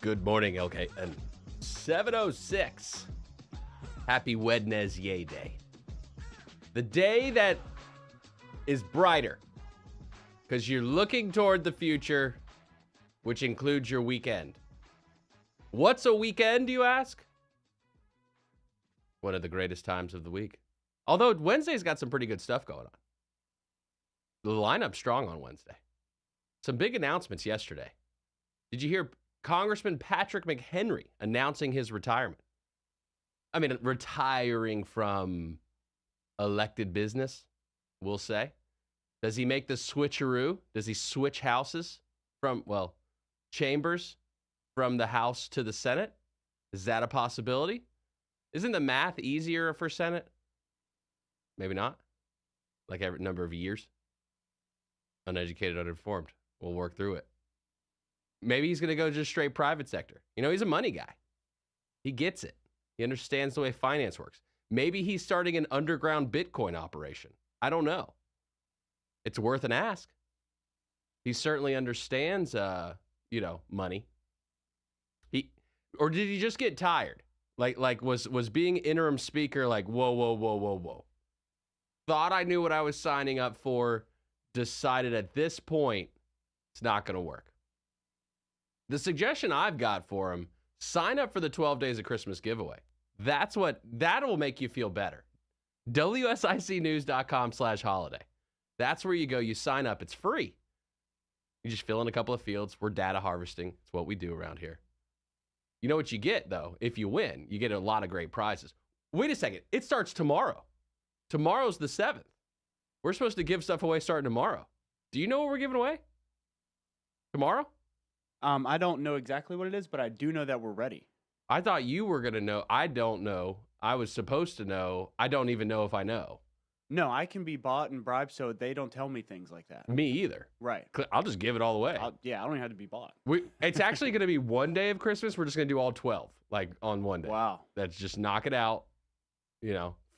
Good morning, okay. And 7:06. Happy Wednesday day. The day that is brighter because you're looking toward the future, which includes your weekend. What's a weekend, you ask? One of the greatest times of the week. Although Wednesday's got some pretty good stuff going on. The lineup's strong on Wednesday. Some big announcements yesterday. Did you hear Congressman Patrick McHenry announcing his retirement? I mean, retiring from elected business, we'll say. Does he make the switcheroo? Does he switch houses from, chambers from the House to the Senate? Is that a possibility? Isn't the math easier for Senate? Maybe not. Like every number of years. Uneducated, uninformed. We'll work through it. Maybe he's going to go just straight private sector. You know, he's a money guy. He gets it. He understands the way finance works. Maybe he's starting an underground Bitcoin operation. I don't know. It's worth an ask. He certainly understands, money. Or did he just get tired? Like was being interim speaker like, whoa. Thought I knew what I was signing up for. Decided at this point, it's not going to work. The suggestion I've got for him, sign up for the 12 Days of Christmas giveaway. That'll make you feel better. WSICnews.com/holiday. That's where you go. You sign up. It's free. You just fill in a couple of fields. We're data harvesting. It's what we do around here. You know what you get, though? If you win, you get a lot of great prizes. Wait a second. It starts tomorrow. Tomorrow's the 7th. We're supposed to give stuff away starting tomorrow. Do you know what we're giving away? Tomorrow? I don't know exactly what it is, but I do know that we're ready. I thought you were going to know. I don't know. I was supposed to know. I don't even know if I know. No, I can be bought and bribed, so they don't tell me things like that. Me either. Right. I'll just give it all away. I don't even have to be bought. It's actually going to be one day of Christmas. We're just going to do all 12, like on one day. Wow. That's just knock it out.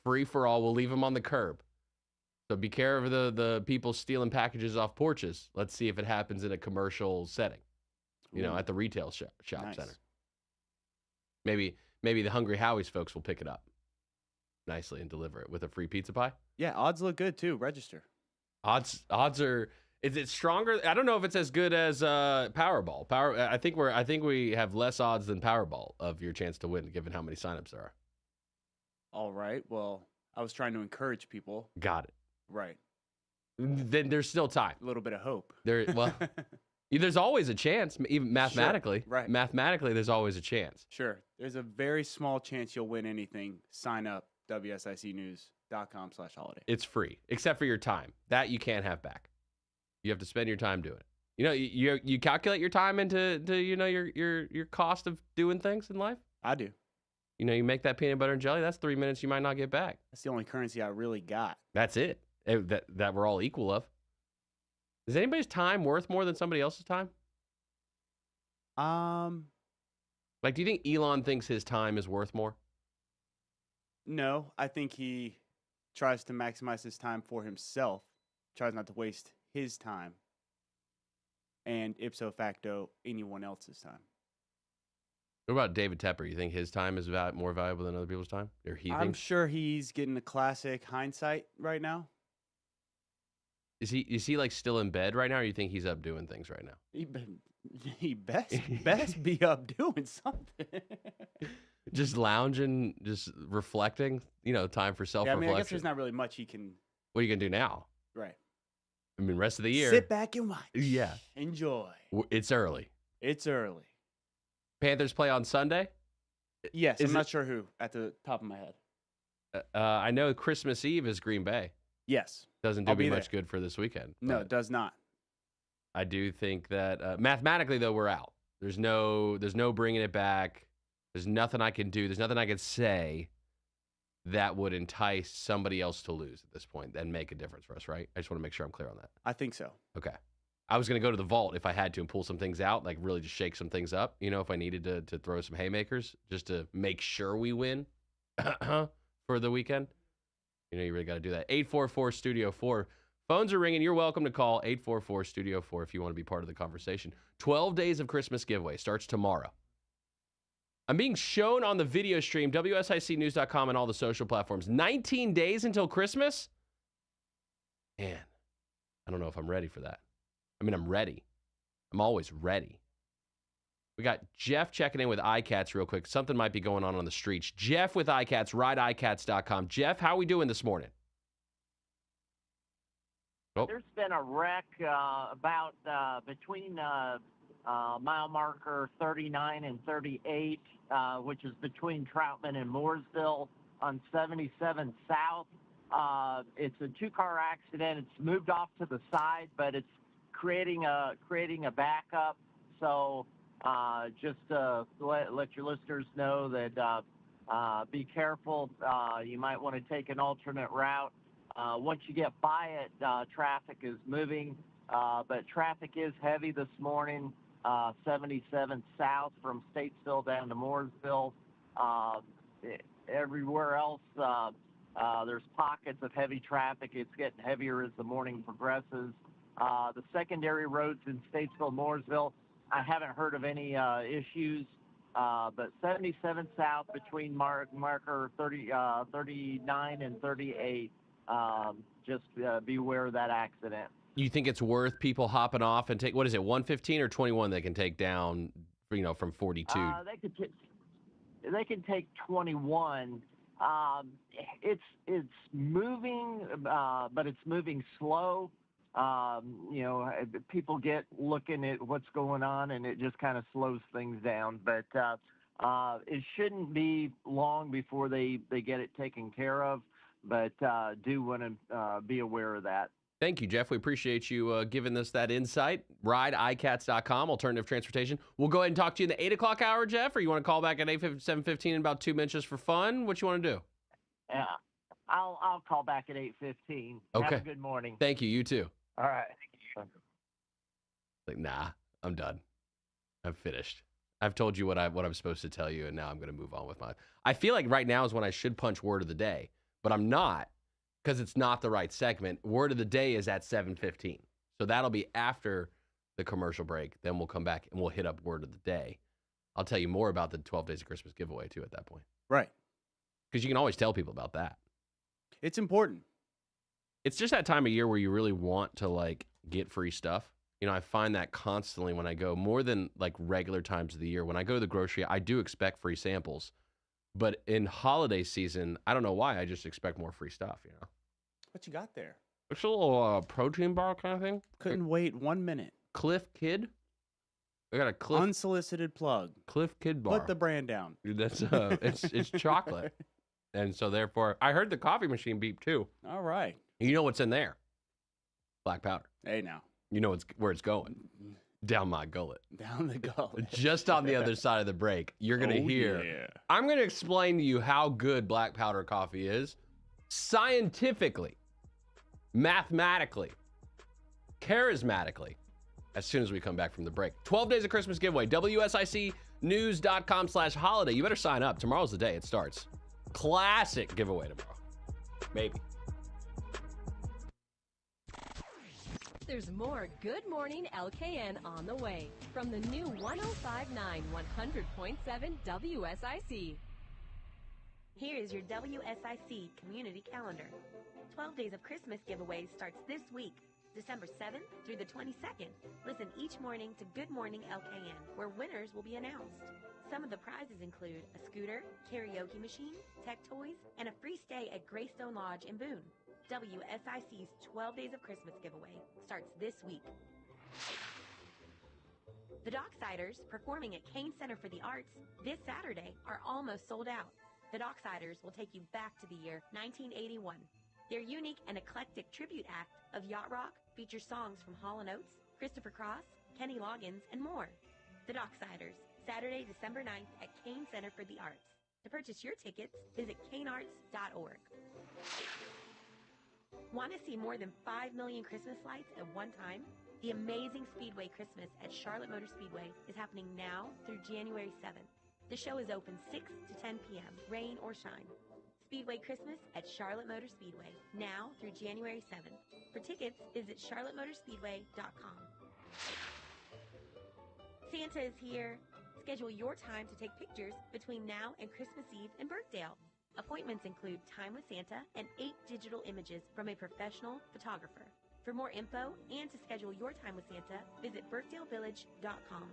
Free for all. We'll leave them on the curb. So be careful of the people stealing packages off porches. Let's see if it happens in a commercial setting, at the retail shop Nice. center. Maybe the Hungry Howie's folks will pick it up nicely and deliver it with a free pizza pie. Yeah, odds look good too. Register. Odds are. Is it stronger? I don't know if it's as good as Powerball. I think we have less odds than Powerball of your chance to win, given how many signups there are. All right. Well, I was trying to encourage people. Got it. Right. Then there's still time. A little bit of hope. There's always a chance, even mathematically. Sure, right. Mathematically, there's always a chance. Sure. There's a very small chance you'll win anything. Sign up, WSICnews.com/holiday. It's free, except for your time. That you can't have back. You have to spend your time doing it. You calculate your time into your cost of doing things in life? I do. You make that peanut butter and jelly, that's 3 minutes you might not get back. That's the only currency I really got. That's it. That we're all equal of. Is anybody's time worth more than somebody else's time? Like, do you think Elon thinks his time is worth more? No, I think he tries to maximize his time for himself, tries not to waste his time, and ipso facto, anyone else's time. What about David Tepper? You think his time is more valuable than other people's time? Or he I'm sure he's getting the classic hindsight right now. Is he like still in bed right now, or you think he's up doing things right now? He best be up doing something. Just lounging, just reflecting. Time for self-reflection. I guess there's not really much he can. What are you gonna do now? Right. I mean, rest of the year. Sit back and watch. Yeah. Enjoy. It's early. Panthers play on Sunday? Yes, I'm not sure who at the top of my head. I know Christmas Eve is Green Bay. Yes. Doesn't do me much good for this weekend. No, it does not. I do think that mathematically, though, we're out. There's no bringing it back. There's nothing I can do. There's nothing I can say that would entice somebody else to lose at this point and make a difference for us, right? I just want to make sure I'm clear on that. I think so. Okay. I was going to go to the vault if I had to and pull some things out, like really just shake some things up, if I needed to throw some haymakers just to make sure we win for the weekend. You really got to do that. 844-STUDIO-4. Phones are ringing. You're welcome to call 844-STUDIO-4 if you want to be part of the conversation. 12 Days of Christmas giveaway starts tomorrow. I'm being shown on the video stream, WSICnews.com and all the social platforms. 19 days until Christmas? Man, I don't know if I'm ready for that. I mean, I'm ready. I'm always ready. We got Jeff checking in with iCats real quick. Something might be going on the streets. Jeff with iCats, rideicats.com. Jeff, how we doing this morning? Oh. There's been a wreck about between mile marker 39 and 38, which is between Troutman and Mooresville on 77 South. It's a two-car accident. It's moved off to the side, but it's creating a backup. So just let your listeners know that be careful. You might want to take an alternate route. Once you get by it, traffic is moving, but traffic is heavy this morning. 77 South from Statesville down to Mooresville. Everywhere else, there's pockets of heavy traffic. It's getting heavier as the morning progresses. The secondary roads in Statesville, Mooresville, I haven't heard of any issues, but 77 South between marker 39 and 38, just beware of that accident. You think it's worth people hopping off and take, what is it, 115 or 21 they can take down, from 42? They can take 21. It's moving, but it's moving slow. People get looking at what's going on, and it just kind of slows things down. But it shouldn't be long before they get it taken care of. But do want to be aware of that. Thank you, Jeff. We appreciate you giving us that insight. RideICats.com, alternative transportation. We'll go ahead and talk to you in the 8 o'clock hour, Jeff, or you want to call back at 7:15 in about 2 minutes just for fun? What you want to do? Yeah, I'll call back at 8:15. Okay. Have a good morning. Thank you. You too. All right. Like, nah, I'm done. I'm finished. I've told you what I'm supposed to tell you, and now I'm going to move on with my... I feel like right now is when I should punch word of the day, but I'm not, because it's not the right segment. Word of the day is at 7:15. So that'll be after the commercial break. Then we'll come back and we'll hit up word of the day. I'll tell you more about the 12 Days of Christmas giveaway, too, at that point. Right. Because you can always tell people about that. It's important. It's just that time of year where you really want to, get free stuff. I find that constantly when I go, more than, regular times of the year. When I go to the grocery, I do expect free samples. But in holiday season, I don't know why, I just expect more free stuff, What you got there? It's a little protein bar kind of thing. Couldn't wait 1 minute. Cliff Kid. I got a Cliff. Unsolicited plug. Cliff Kid bar. Put the brand down. That's it's chocolate, and so therefore, I heard the coffee machine beep too. All right. You know what's in there? Black powder. Hey now. You know where it's going. Down my gullet. Down the gullet. Just on the other side of the break, you're gonna hear. Yeah. I'm gonna explain to you how good black powder coffee is, scientifically, mathematically, charismatically, as soon as we come back from the break. 12 Days of Christmas giveaway, WSICnews.com/holiday. You better sign up. Tomorrow's the day it starts. Classic giveaway tomorrow. Maybe. There's more Good Morning LKN on the way from the new 105.9 100.7 WSIC. Here is your WSIC community calendar. 12 Days of Christmas giveaway starts this week, December 7th through the 22nd. Listen each morning to Good Morning LKN, where winners will be announced. Some of the prizes include a scooter, karaoke machine, tech toys, and a free stay at Greystone Lodge in Boone. WSIC's 12 Days of Christmas giveaway starts this week. The Docksiders, performing at Kane Center for the Arts this Saturday, are almost sold out. The Docksiders will take you back to the year 1981. Their unique and eclectic tribute act of yacht rock features songs from Hall & Oates, Christopher Cross, Kenny Loggins, and more. The Docksiders, Saturday, December 9th at Kane Center for the Arts. To purchase your tickets, visit kanearts.org. Want to see more than 5 million Christmas lights at one time? The Amazing Speedway Christmas at Charlotte Motor Speedway is happening now through January 7th. The show is open 6 to 10 p.m., rain or shine. Speedway Christmas at Charlotte Motor Speedway, now through January 7th. For tickets, visit charlottemotorspeedway.com. Santa is here. Schedule your time to take pictures between now and Christmas Eve in Birkdale. Appointments include time with Santa and 8 digital images from a professional photographer. For more info and to schedule your time with Santa, visit birkdalevillage.com.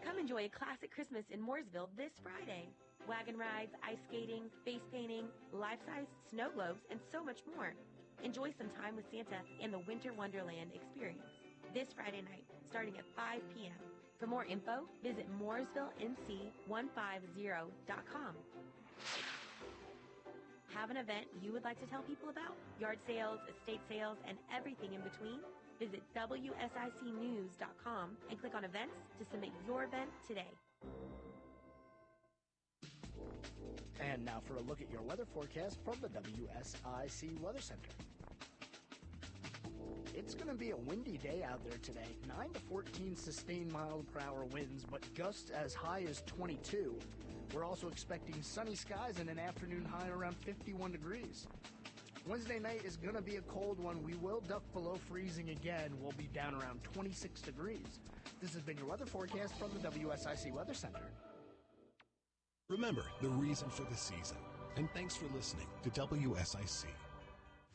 Come enjoy a classic Christmas in Mooresville this Friday. Wagon rides, ice skating, face painting, life-size snow globes, and so much more. Enjoy some time with Santa and the Winter Wonderland experience this Friday night, starting at 5 p.m. For more info, visit mooresvillenc150.com. Have an event you would like to tell people about? Yard sales, estate sales, and everything in between? Visit WSICnews.com and click on events to submit your event today. And now for a look at your weather forecast from the WSIC Weather Center. It's going to be a windy day out there today. 9 to 14 sustained mile-per-hour winds, but gusts as high as 22. We're also expecting sunny skies and an afternoon high around 51 degrees. Wednesday night is going to be a cold one. We will duck below freezing again. We'll be down around 26 degrees. This has been your weather forecast from the WSIC Weather Center. Remember the reason for the season. And thanks for listening to WSIC.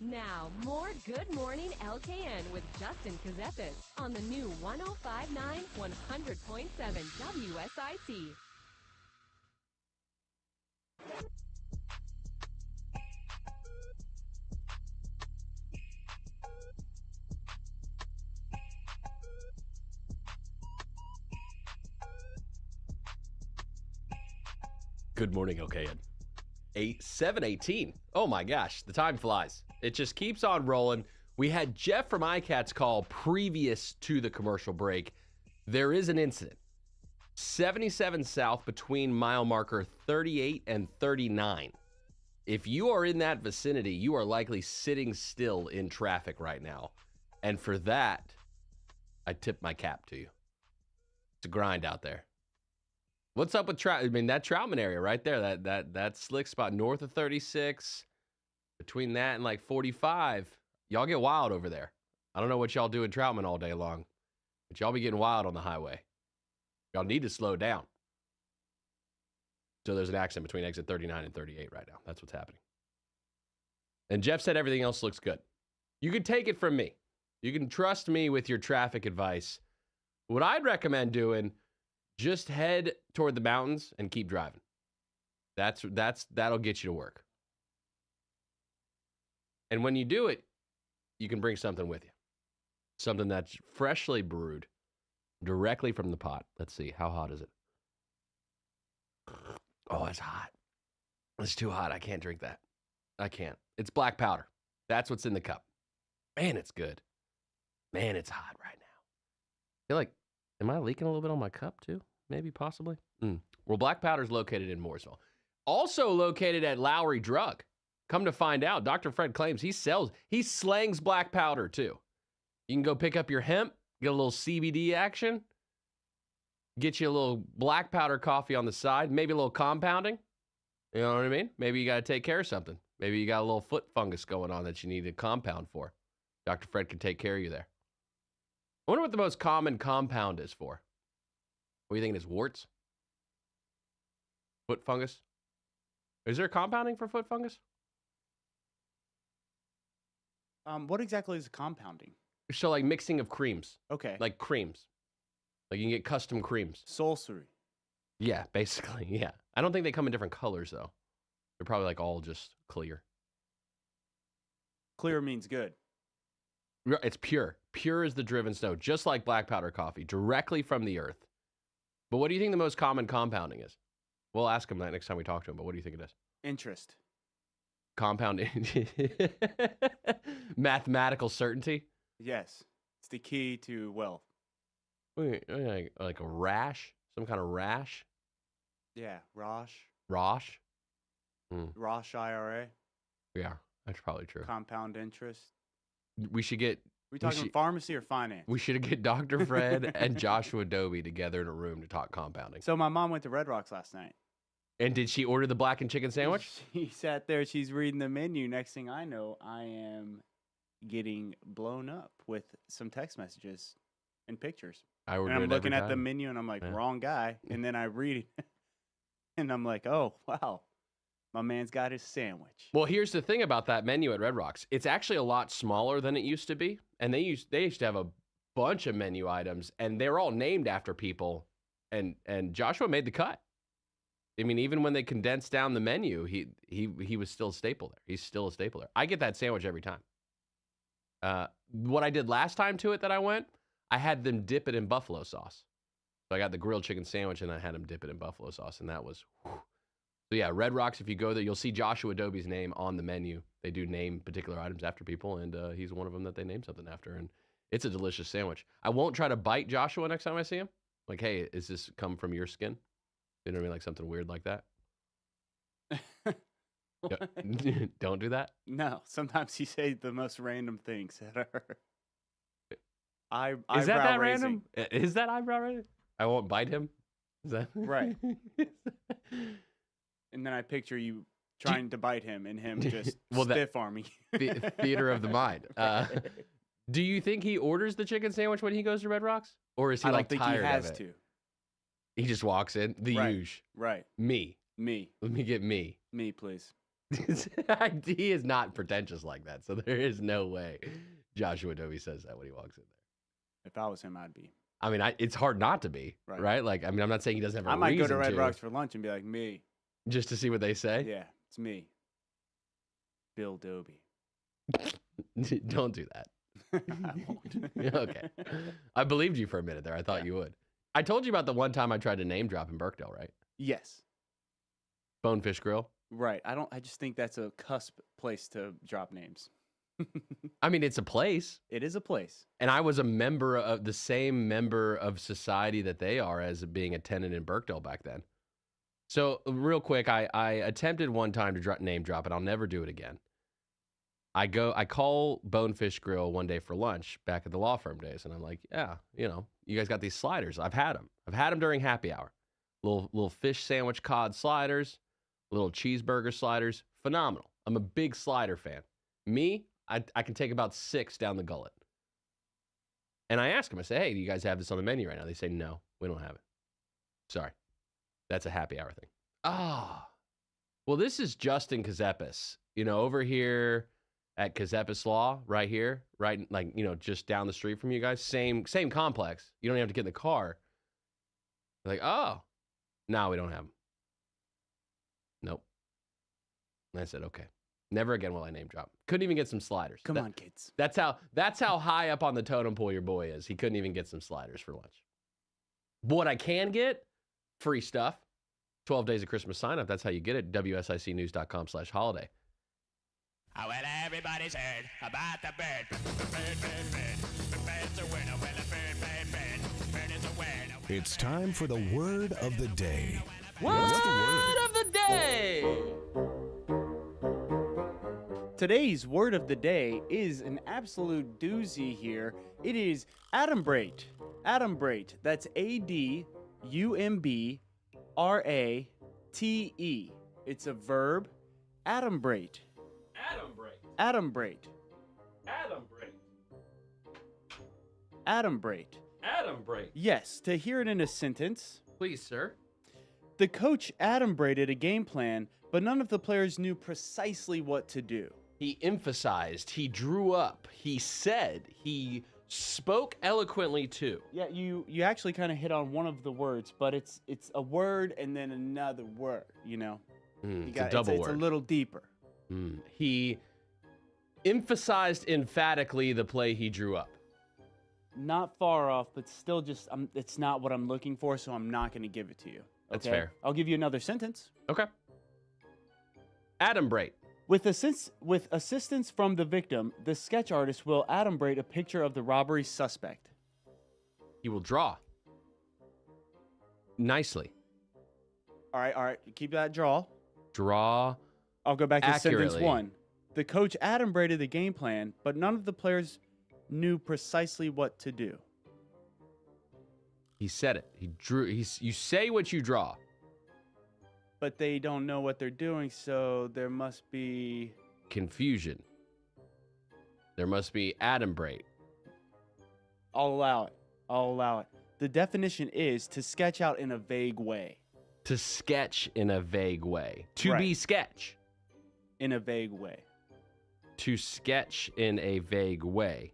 Now, more Good Morning LKN with Justin Ckezepis on the new 105.9 100.7 WSIC. Good morning, LKN. 7:18. Oh my gosh, the time flies. It just keeps on rolling. We had Jeff from iCats call previous to the commercial break. There is an incident. 77 south between mile marker 38 and 39. If you are in that vicinity, you are likely sitting still in traffic right now. And for that, I tip my cap to you. It's a grind out there. What's up with Trout? I mean, that Troutman area right there, that slick spot north of 36, between that and like 45, y'all get wild over there. I don't know what y'all do in Troutman all day long, but y'all be getting wild on the highway. Y'all need to slow down. So there's an accident between exit 39 and 38 right now. That's what's happening. And Jeff said everything else looks good. You can take it from me. You can trust me with your traffic advice. What I'd recommend doing, just head toward the mountains and keep driving. That'll get you to work. And when you do it, you can bring something with you. Something that's freshly brewed directly from the pot. Let's see, how hot is it? Oh, it's hot. It's too hot. I can't drink that. I can't. It's black powder. That's what's in the cup. Man, it's good. Man, it's hot right now. I feel like, am I leaking a little bit on my cup too? Maybe, possibly. Well, black powder is located in Mooresville. Also located at Lowry Drug. Come to find out, Dr. Fred claims he slangs black powder too. You can go pick up your hemp, get a little CBD action, get you a little black powder coffee on the side, maybe a little compounding. You know what I mean? Maybe you got to take care of something. Maybe you got a little foot fungus going on that you need a compound for. Dr. Fred can take care of you there. I wonder what the most common compound is for. What do you think it is? Warts? Foot fungus? Is there compounding for foot fungus? What exactly is compounding? So like mixing of creams. Okay. Like creams. Like you can get custom creams. Sorcery. Yeah, basically, yeah. I don't think they come in different colors, though. They're probably like all just clear. Clear means good. It's pure. Pure as the driven snow, just like black powder coffee, directly from the earth. But what do you think the most common compounding is? We'll ask him that next time we talk to him, but what do you think it is? Interest. Compounding. Mathematical certainty? Yes. It's the key to wealth. Wait, like a rash? Some kind of rash? Yeah. Rosh. Rosh? Rosh IRA. Yeah, that's probably true. Compound interest. We should get... We talking pharmacy or finance? We should get Dr. Fred and Joshua Dobie together in a room to talk compounding. So my mom went to Red Rocks last night. And did she order the blackened chicken sandwich? She sat there. She's reading the menu. Next thing I know, I am getting blown up with some text messages and pictures. I order And I'm it looking every at the time. menu and I'm like, Yeah. wrong guy. And then I read it and I'm like, oh, wow. My man's got his sandwich. Well, here's the thing about that menu at Red Rocks. It's actually a lot smaller than it used to be. And they used to have a bunch of menu items, and they're all named after people. And Joshua made the cut. I mean, even when they condensed down the menu, he was still a staple there. He's still a staple there. I get that sandwich every time. What I did last time to it that I went, I had them dip it in buffalo sauce. So I got the grilled chicken sandwich, and I had them dip it in buffalo sauce, and that was... Whew. So yeah, Red Rocks, if you go there, you'll see Joshua Dobie's name on the menu. They do name particular items after people, and he's one of them that they named something after, and it's a delicious sandwich. I won't try to bite Joshua next time I see him. Like, hey, is this come from your skin? You know what I mean? Like something weird like that. Don't do that. No, sometimes you say the most random things that are Is that eyebrow random? Is that eyebrow raising? I won't bite him. Is that right? And then I picture you trying to bite him and him just stiff arming. Theater of the mind. Do you think he orders the chicken sandwich when he goes to Red Rocks, or is he I like don't think tired he has of it? to. He just walks in. The Right. huge. Right. Me. Let me get me. Me, please. He is not pretentious like that, so there is no way Joshua Dobie says that when he walks in there. If I was him, I'd be. I mean, it's hard not to be, right? Like, I mean, I'm not saying he doesn't have a I might go reason to Red Rocks for lunch and be like, me. just to see what they say. Yeah, it's me. Bill Dobie. Don't do that. I won't. Okay. I believed you for a minute there. I thought you would. I told you about the one time I tried to name drop in Birkdale, right? Yes. Bonefish Grill. Right. I just think that's a cusp place to drop names. I mean, it's a place. It is a place. And I was a member of the same member of society that they are as being a tenant in Birkdale back then. So real quick, I attempted one time to name drop, and I'll never do it again. I call Bonefish Grill one day for lunch back at the law firm days, and I'm like, yeah, you guys got these sliders. I've had them during happy hour. Little fish sandwich cod sliders, little cheeseburger sliders, phenomenal. I'm a big slider fan. Me, I can take about 6 down the gullet. And I ask them, I say, hey, do you guys have this on the menu right now? They say, no, we don't have it. Sorry. That's a happy hour thing. Well, this is Justin Ckezepis, over here at Ckezepis Law, right here, right, like, just down the street from you guys. Same complex. You don't even have to get in the car. They're like, oh, no, we don't have them. Nope. And I said, okay. Never again will I name drop. Couldn't even get some sliders. Come on, kids. That's how high up on the totem pole your boy is. He couldn't even get some sliders for lunch. But what I can get, free stuff. 12 days of Christmas sign up. That's how you get it. WSICnews.com/holiday. Oh, well, everybody's heard about the bird. The bird's a winner. Well, the bird is a winner. It's time for the word of the day. What's the word of the day? Today's word of the day is an absolute doozy here. It is adumbrate. Adumbrate. That's ADUMBRATE. It's a verb. Adumbrate. Adumbrate. Adumbrate. Yes, to hear it in a sentence. Please, sir. The coach adumbrated a game plan, but none of the players knew precisely what to do. He emphasized, he drew up, he said, he spoke eloquently too. Yeah, you actually kind of hit on one of the words, but it's a word and then another word, It's a double word. It's a little deeper. He emphasized emphatically the play he drew up. Not far off, but still just, it's not what I'm looking for, so I'm not going to give it to you. That's okay? fair. I'll give you another sentence. Okay. Adumbrate. With assistance from the victim, the sketch artist will adumbrate a picture of the robbery suspect. He will draw. Nicely. All right. Keep that draw. Draw. I'll go back to accurately. sentence 1. The coach adumbrated the game plan, but none of the players knew precisely what to do. He said it. He drew. You say what you draw. But they don't know what they're doing, so there must be... Confusion. There must be adumbrate. I'll allow it. The definition is to sketch out in a vague way. To sketch in a vague way. To be Right. sketch. In a vague way. To sketch in a vague way.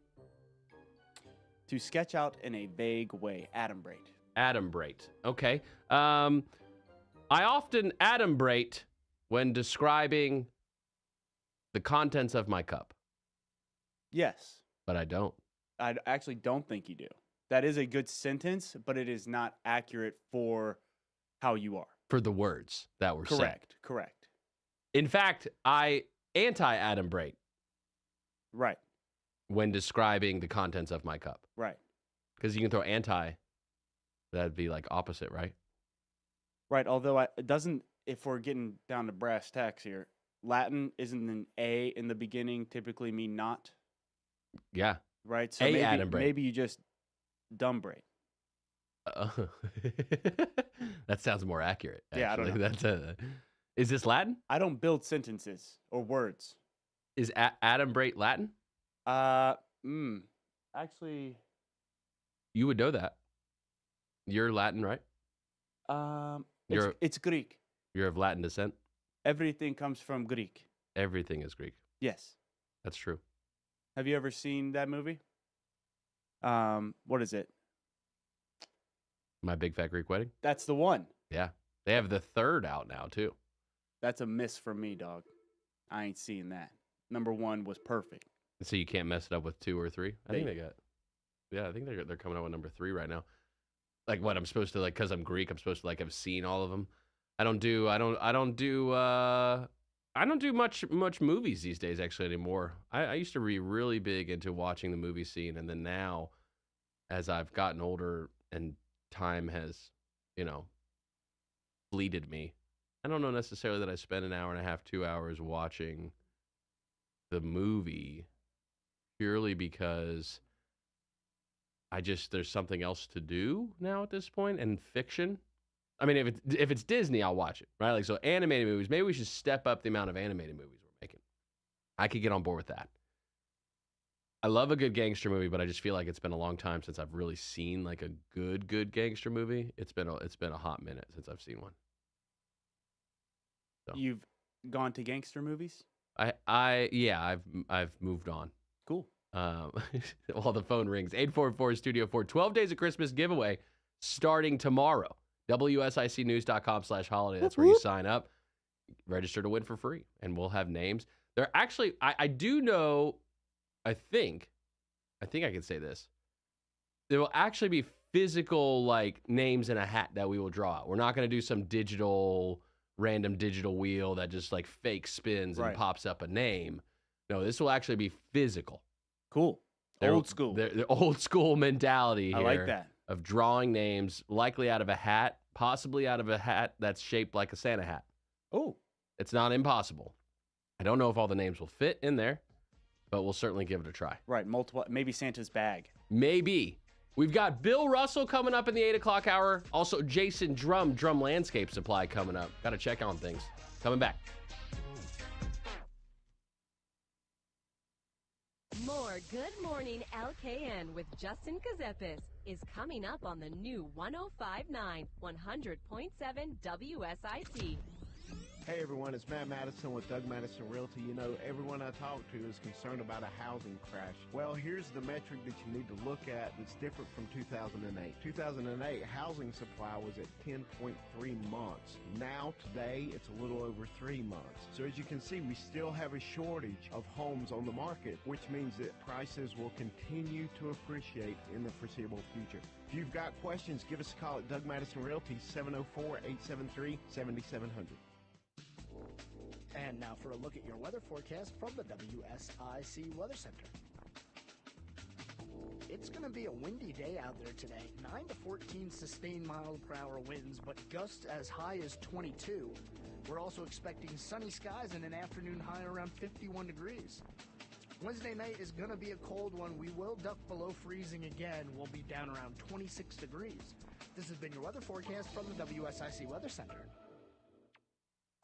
To sketch out in a vague way. Adumbrate. Adumbrate. Okay. I often adumbrate when describing the contents of my cup, Yes. but I don't. I actually don't think you do. That is a good sentence, but it is not accurate for how you are. For the words that were said. Correct. In fact, I anti-adumbrate Right. when describing the contents of my cup. Right. Because you can throw anti, that'd be like opposite, right? Right. Although it doesn't, if we're getting down to brass tacks here, Latin isn't an A in the beginning typically mean not, Yeah. right? So Adumbrate. maybe you just dumbbrate. That sounds more accurate. Yeah, I don't actually. know. That's is this Latin? I don't build sentences or words. Is adumbrate Latin? Actually, You would know that. You're Latin, right? You're- it's Greek. You're of Latin descent. Everything comes from Greek. Everything is Greek. Yes. That's true. Have you ever seen that movie? What is it? My Big Fat Greek Wedding. That's the one. Yeah. They have the third out now, too. That's a miss from me, dog. I ain't seeing that. Number 1 was perfect. So you can't mess it up with 2 or 3. I think They- they got. Yeah, I think they're coming out with number 3 right now. Like what I'm supposed to like because I'm Greek. I'm supposed to like have seen all of them. I don't do much movies these days actually anymore. I used to be really big into watching the movie scene, and then now, as I've gotten older and time has, fleeted me, I don't know necessarily that I spend an hour and a half, 2 hours watching the movie purely because there's something else to do now at this point. And fiction, I mean, if it's Disney, I'll watch it, right? Like, so animated movies, maybe we should step up the amount of animated movies we're making. I could get on board with that. I love a good gangster movie, but I just feel like it's been a long time since I've really seen like a good gangster movie. It's been a hot minute since I've seen one. So. You've gone to gangster movies? I've moved on. Cool. While the phone rings, 844 Studio 4, 12 Days of Christmas giveaway starting tomorrow. WSICnews.com/holiday. That's where you sign up, register to win for free, and we'll have names. They're actually, I do know, I think I can say this. There will actually be physical like names in a hat that we will draw out. We're not going to do some random digital wheel that just like fake spins and pops up a name. No, this will actually be physical. Cool. Old school. The old school mentality here. I like that. Of drawing names, likely out of a hat, possibly out of a hat that's shaped like a Santa hat. Oh. It's not impossible. I don't know if all the names will fit in there, but we'll certainly give it a try. Right. Multiple. Maybe Santa's bag. Maybe. We've got Bill Russell coming up in the 8 o'clock hour. Also, Jason Drum Landscape Supply coming up. Got to check on things. Coming back. More Good Morning LKN with Justin Ckezepis is coming up on the new 105.9 100.7 WSIC. Hey everyone, it's Matt Madison with Doug Madison Realty. You know, everyone I talk to is concerned about a housing crash. Well, here's the metric that you need to look at that's different from 2008. 2008, housing supply was at 10.3 months. Now, today, it's a little over 3 months. So as you can see, we still have a shortage of homes on the market, which means that prices will continue to appreciate in the foreseeable future. If you've got questions, give us a call at Doug Madison Realty, 704-873-7700. And now for a look at your weather forecast from the WSIC Weather Center. It's going to be a windy day out there today. 9 to 14 sustained mile-per-hour winds, but gusts as high as 22. We're also expecting sunny skies and an afternoon high around 51 degrees. Wednesday night is going to be a cold one. We will duck below freezing again. We'll be down around 26 degrees. This has been your weather forecast from the WSIC Weather Center.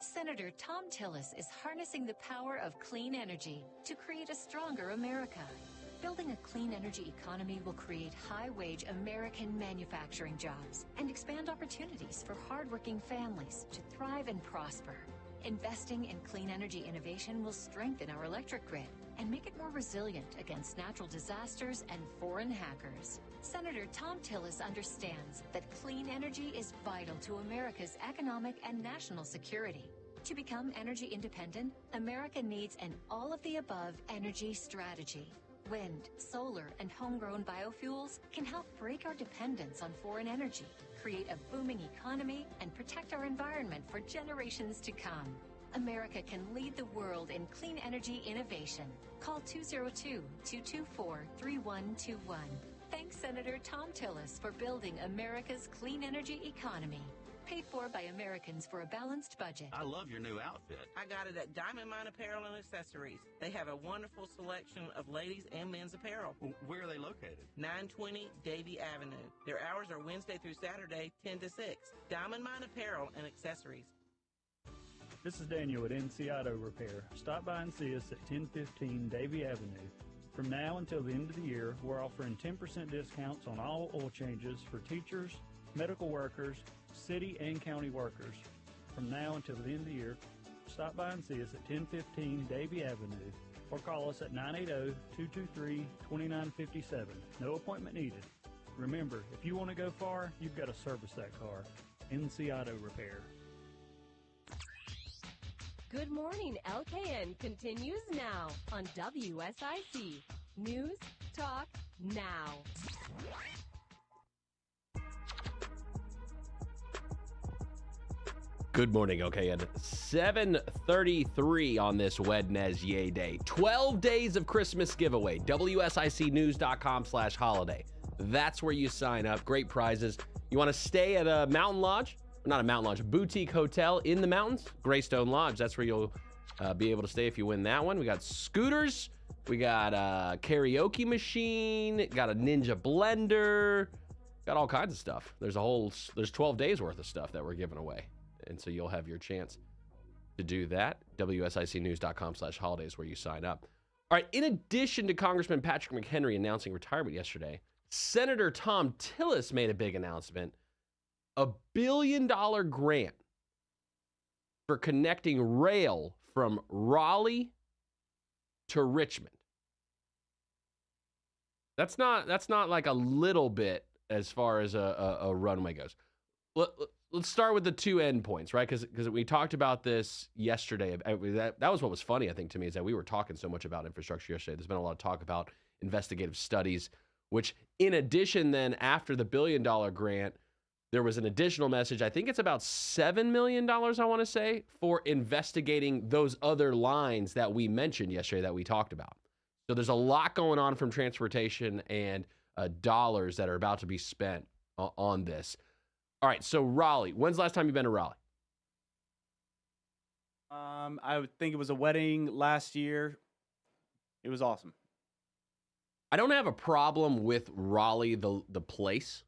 Senator Tom Tillis is harnessing the power of clean energy to create a stronger America. Building a clean energy economy will create high-wage American manufacturing jobs and expand opportunities for hardworking families to thrive and prosper. Investing in clean energy innovation will strengthen our electric grid and make it more resilient against natural disasters and foreign hackers. Senator Tom Tillis understands that clean energy is vital to America's economic and national security. To become energy independent, America needs an all-of-the-above energy strategy. Wind, solar, and homegrown biofuels can help break our dependence on foreign energy, create a booming economy, and protect our environment for generations to come. America can lead the world in clean energy innovation. Call 202-224-3121. Thanks, Senator Tom Tillis, for building America's clean energy economy. Paid for by Americans for a balanced budget. I love your new outfit. I got it at Diamond Mine Apparel and Accessories. They have a wonderful selection of ladies and men's apparel. Where are they located? 920 Davie Avenue. Their hours are Wednesday through Saturday, 10 to 6. Diamond Mine Apparel and Accessories. This is Daniel at NC Auto Repair. Stop by and see us at 1015 Davie Avenue. From now until the end of the year, we're offering 10% discounts on all oil changes for teachers, medical workers, city and county workers. From now until the end of the year, stop by and see us at 1015 Davie Avenue or call us at 980-223-2957. No appointment needed. Remember, if you want to go far, you've got to service that car. NC Auto Repair. Good Morning LKN continues now on WSIC. News, talk, now. Good morning, okay, at 7:33 on this Wednesday day. 12 days of Christmas giveaway. WSICnews.com/holiday. That's where you sign up. Great prizes. You want to stay at a mountain lodge? Not a mountain lodge, a boutique hotel in the mountains? Greystone Lodge. That's where you'll be able to stay if you win that one. We got scooters. We got a karaoke machine. Got a Ninja blender. Got all kinds of stuff. There's 12 days worth of stuff that we're giving away. And so you'll have your chance to do that. WSICnews.com/holiday is where you sign up. All right, in addition to Congressman Patrick McHenry announcing retirement yesterday, Senator Tom Tillis made a big announcement. $1 billion grant for connecting rail from Raleigh to Richmond. That's not like a little bit as far as a runway goes. Let's start with the two endpoints, right? Because we talked about this yesterday. That was what was funny, I think, to me, is that we were talking so much about infrastructure yesterday. There's been a lot of talk about investigative studies, which in addition then after the $1 billion grant, there was an additional message. I think it's about $7 million, I want to say, for investigating those other lines that we mentioned yesterday that we talked about. So there's a lot going on from transportation and dollars that are about to be spent on this. All right, so Raleigh. When's the last time you've been to Raleigh? I would think it was a wedding last year. It was awesome. I don't have a problem with Raleigh, the place.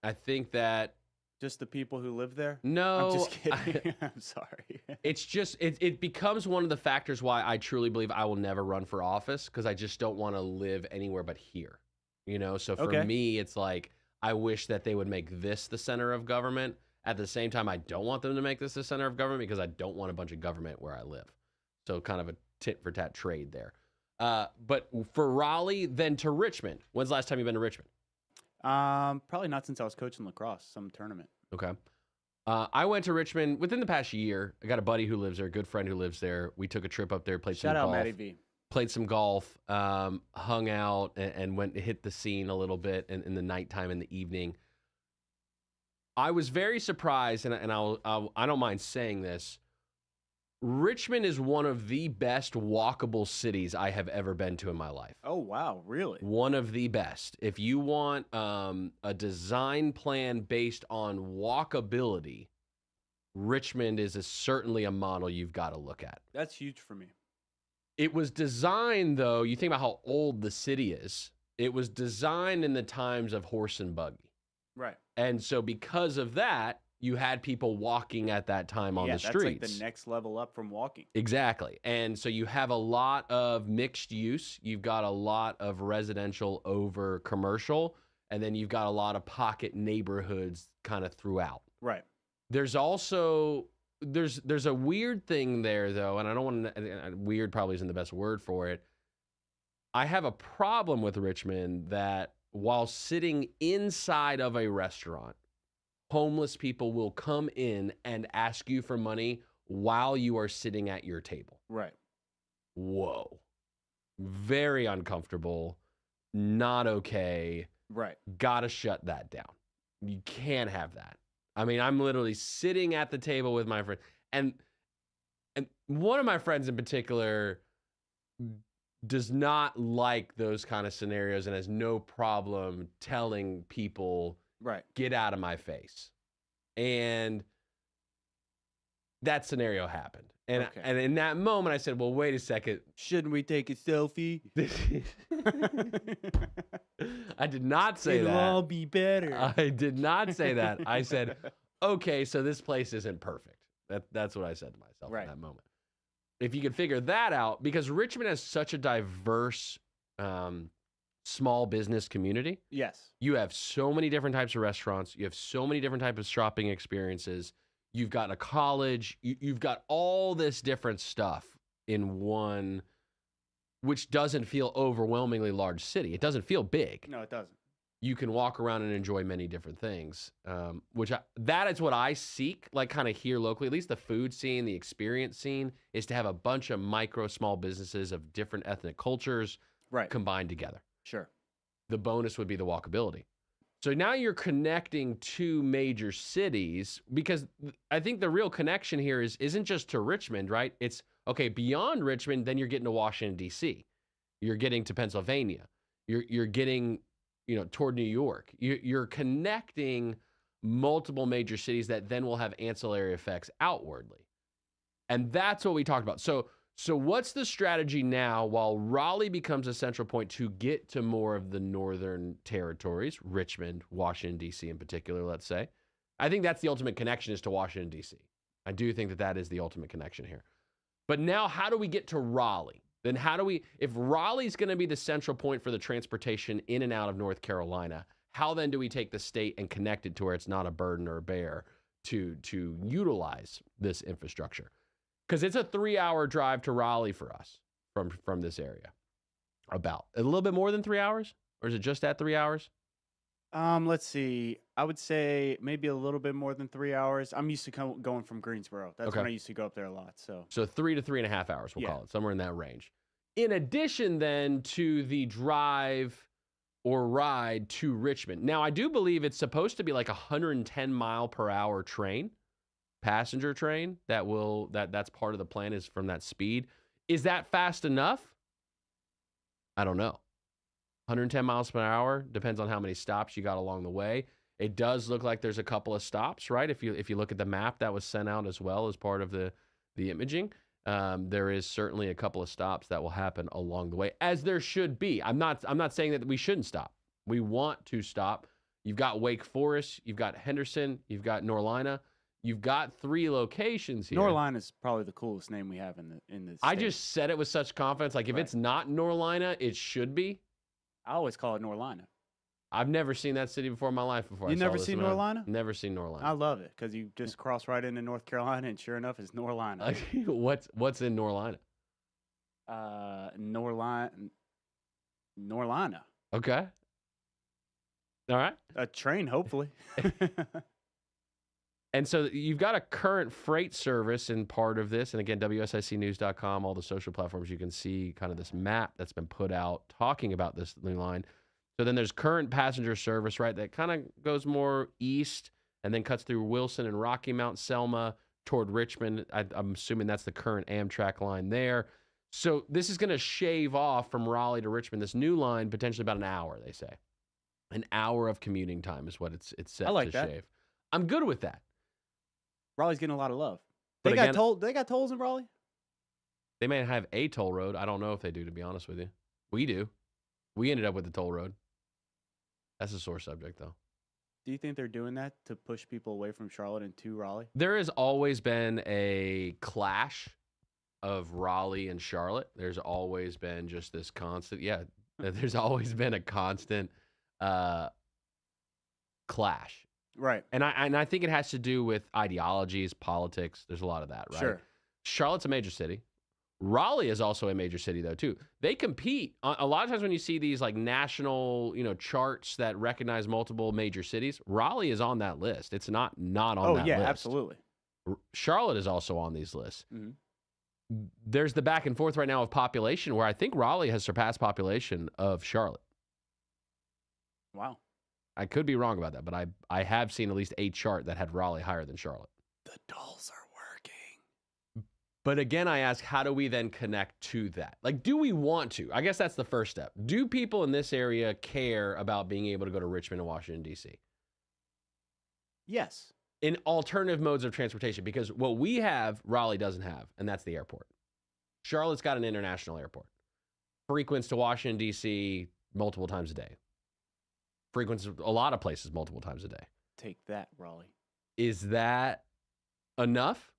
I think that just the people who live there. No, I'm just kidding. I'm sorry. It's just it becomes one of the factors why I truly believe I will never run for office, because I just don't want to live anywhere but here. You know, so for me, it's like I wish that they would make this the center of government. At the same time, I don't want them to make this the center of government because I don't want a bunch of government where I live. So kind of a tit for tat trade there. But for Raleigh, then to Richmond. When's the last time you've been to Richmond? Probably not since I was coaching lacrosse, some tournament. Okay. I went to Richmond within the past year. I got a buddy who lives there, a good friend who lives there. We took a trip up there, played some golf. Shout out Matty V. Played some golf, hung out, and went to hit the scene a little bit in the nighttime and the evening. I was very surprised, and I don't mind saying this. Richmond is one of the best walkable cities I have ever been to in my life. Oh, wow. Really? One of the best. If you want a design plan based on walkability, Richmond is certainly a model you've got to look at. That's huge for me. It was designed, though, you think about how old the city is. It was designed in the times of horse and buggy. Right. And so because of that, you had people walking at that time on the streets. That's like the next level up from walking. Exactly. And so you have a lot of mixed use. You've got a lot of residential over commercial, and then you've got a lot of pocket neighborhoods kind of throughout. Right. There's also there's a weird thing there though, and I don't want to, weird probably isn't the best word for it. I have a problem with Richmond that while sitting inside of a restaurant, homeless people will come in and ask you for money while you are sitting at your table. Right. Whoa. Very uncomfortable. Not okay. Right. Gotta shut that down. You can't have that. I mean, I'm literally sitting at the table with my friend. And one of my friends in particular does not like those kind of scenarios and has no problem telling people, right, get out of my face. And that scenario happened. And, and in that moment, I said, well, wait a second. Shouldn't we take a selfie? I did not say It'll that. all be better. I did not say that. I said, okay, so this place isn't perfect. That's what I said to myself in that moment. If you could figure that out, because Richmond has such a diverse small business community. Yes. You have so many different types of restaurants. You have so many different types of shopping experiences. You've got a college. You've got all this different stuff in one, which doesn't feel overwhelmingly large city. It doesn't feel big. No, it doesn't. You can walk around and enjoy many different things, that is what I seek, like kind of here locally, at least the food scene, the experience scene, is to have a bunch of micro small businesses of different ethnic cultures combined together. Sure. The bonus would be the walkability. So now you're connecting two major cities, because I think the real connection here isn't just to Richmond, right? It's, okay, beyond Richmond, then you're getting to Washington, D.C. You're getting to Pennsylvania. You're getting, toward New York. You're connecting multiple major cities that then will have ancillary effects outwardly. And that's what we talked about. So what's the strategy now while Raleigh becomes a central point to get to more of the northern territories, Richmond, Washington, D.C. in particular, let's say? I think that's the ultimate connection, is to Washington, D.C. I do think that is the ultimate connection here. But now how do we get to Raleigh? Then if Raleigh's going to be the central point for the transportation in and out of North Carolina, how then do we take the state and connect it to where it's not a burden or a bear to utilize this infrastructure? Because it's a 3-hour drive to Raleigh for us from this area. About a little bit more than 3 hours, or is it just at 3 hours? Let's see. I would say maybe a little bit more than 3 hours. I'm used to going from Greensboro. That's when I used to go up there a lot. So 3 to 3.5 hours, we'll call it, somewhere in that range. In addition, then, to the drive or ride to Richmond. Now, I do believe it's supposed to be like a 110 mile per hour train. Passenger train that's part of the plan, is from that speed. Is that fast enough? I don't know. 110 miles per hour depends on how many stops you got along the way. It does look like there's a couple of stops, right? If you look at the map that was sent out as well as part of the imaging, there is certainly a couple of stops that will happen along the way, as there should be. I'm not saying that we shouldn't stop. We want to stop. You've got Wake Forest, you've got Henderson, you've got Norlina. You've got 3 locations here. Norlina is probably the coolest name we have in the state. I just said it with such confidence. Like, if it's not Norlina, it should be. I always call it Norlina. I've never seen that city before in my life before. You never seen Norlina? Never seen Norlina. I love it, because you just cross right into North Carolina, and sure enough, it's Norlina. What's in Norlina? Norlina. Okay. All right. A train, hopefully. And so you've got a current freight service in part of this. And again, WSICnews.com, all the social platforms, you can see kind of this map that's been put out talking about this new line. So then there's current passenger service, right, that kind of goes more east and then cuts through Wilson and Rocky Mount, Selma toward Richmond. I'm assuming that's the current Amtrak line there. So this is going to shave off from Raleigh to Richmond, this new line, potentially about an hour, they say. An hour of commuting time is what it's set to shave. I'm good with that. Raleigh's getting a lot of love. But They again, got tolls in Raleigh? They may have a toll road. I don't know if they do, to be honest with you. We do. We ended up with the toll road. That's a sore subject, though. Do you think they're doing that to push people away from Charlotte and to Raleigh? There has always been a clash of Raleigh and Charlotte. There's always been just this constant, there's always been a constant clash. Right. And I think it has to do with ideologies, politics. There's a lot of that, right? Sure. Charlotte's a major city. Raleigh is also a major city, though, too. They compete. A lot of times when you see these like national, charts that recognize multiple major cities, Raleigh is on that list. It's not on that list. Oh, yeah, absolutely. Charlotte is also on these lists. Mm-hmm. There's the back and forth right now of population where I think Raleigh has surpassed population of Charlotte. Wow. I could be wrong about that, but I have seen at least a chart that had Raleigh higher than Charlotte. The dolls are working. But again, I ask, how do we then connect to that? Like, do we want to? I guess that's the first step. Do people in this area care about being able to go to Richmond and Washington, D.C.? Yes. In alternative modes of transportation, because what we have, Raleigh doesn't have, and that's the airport. Charlotte's got an international airport. Frequents to Washington, D.C. multiple times a day. Frequents a lot of places multiple times a day. Take that, Raleigh. Is that enough?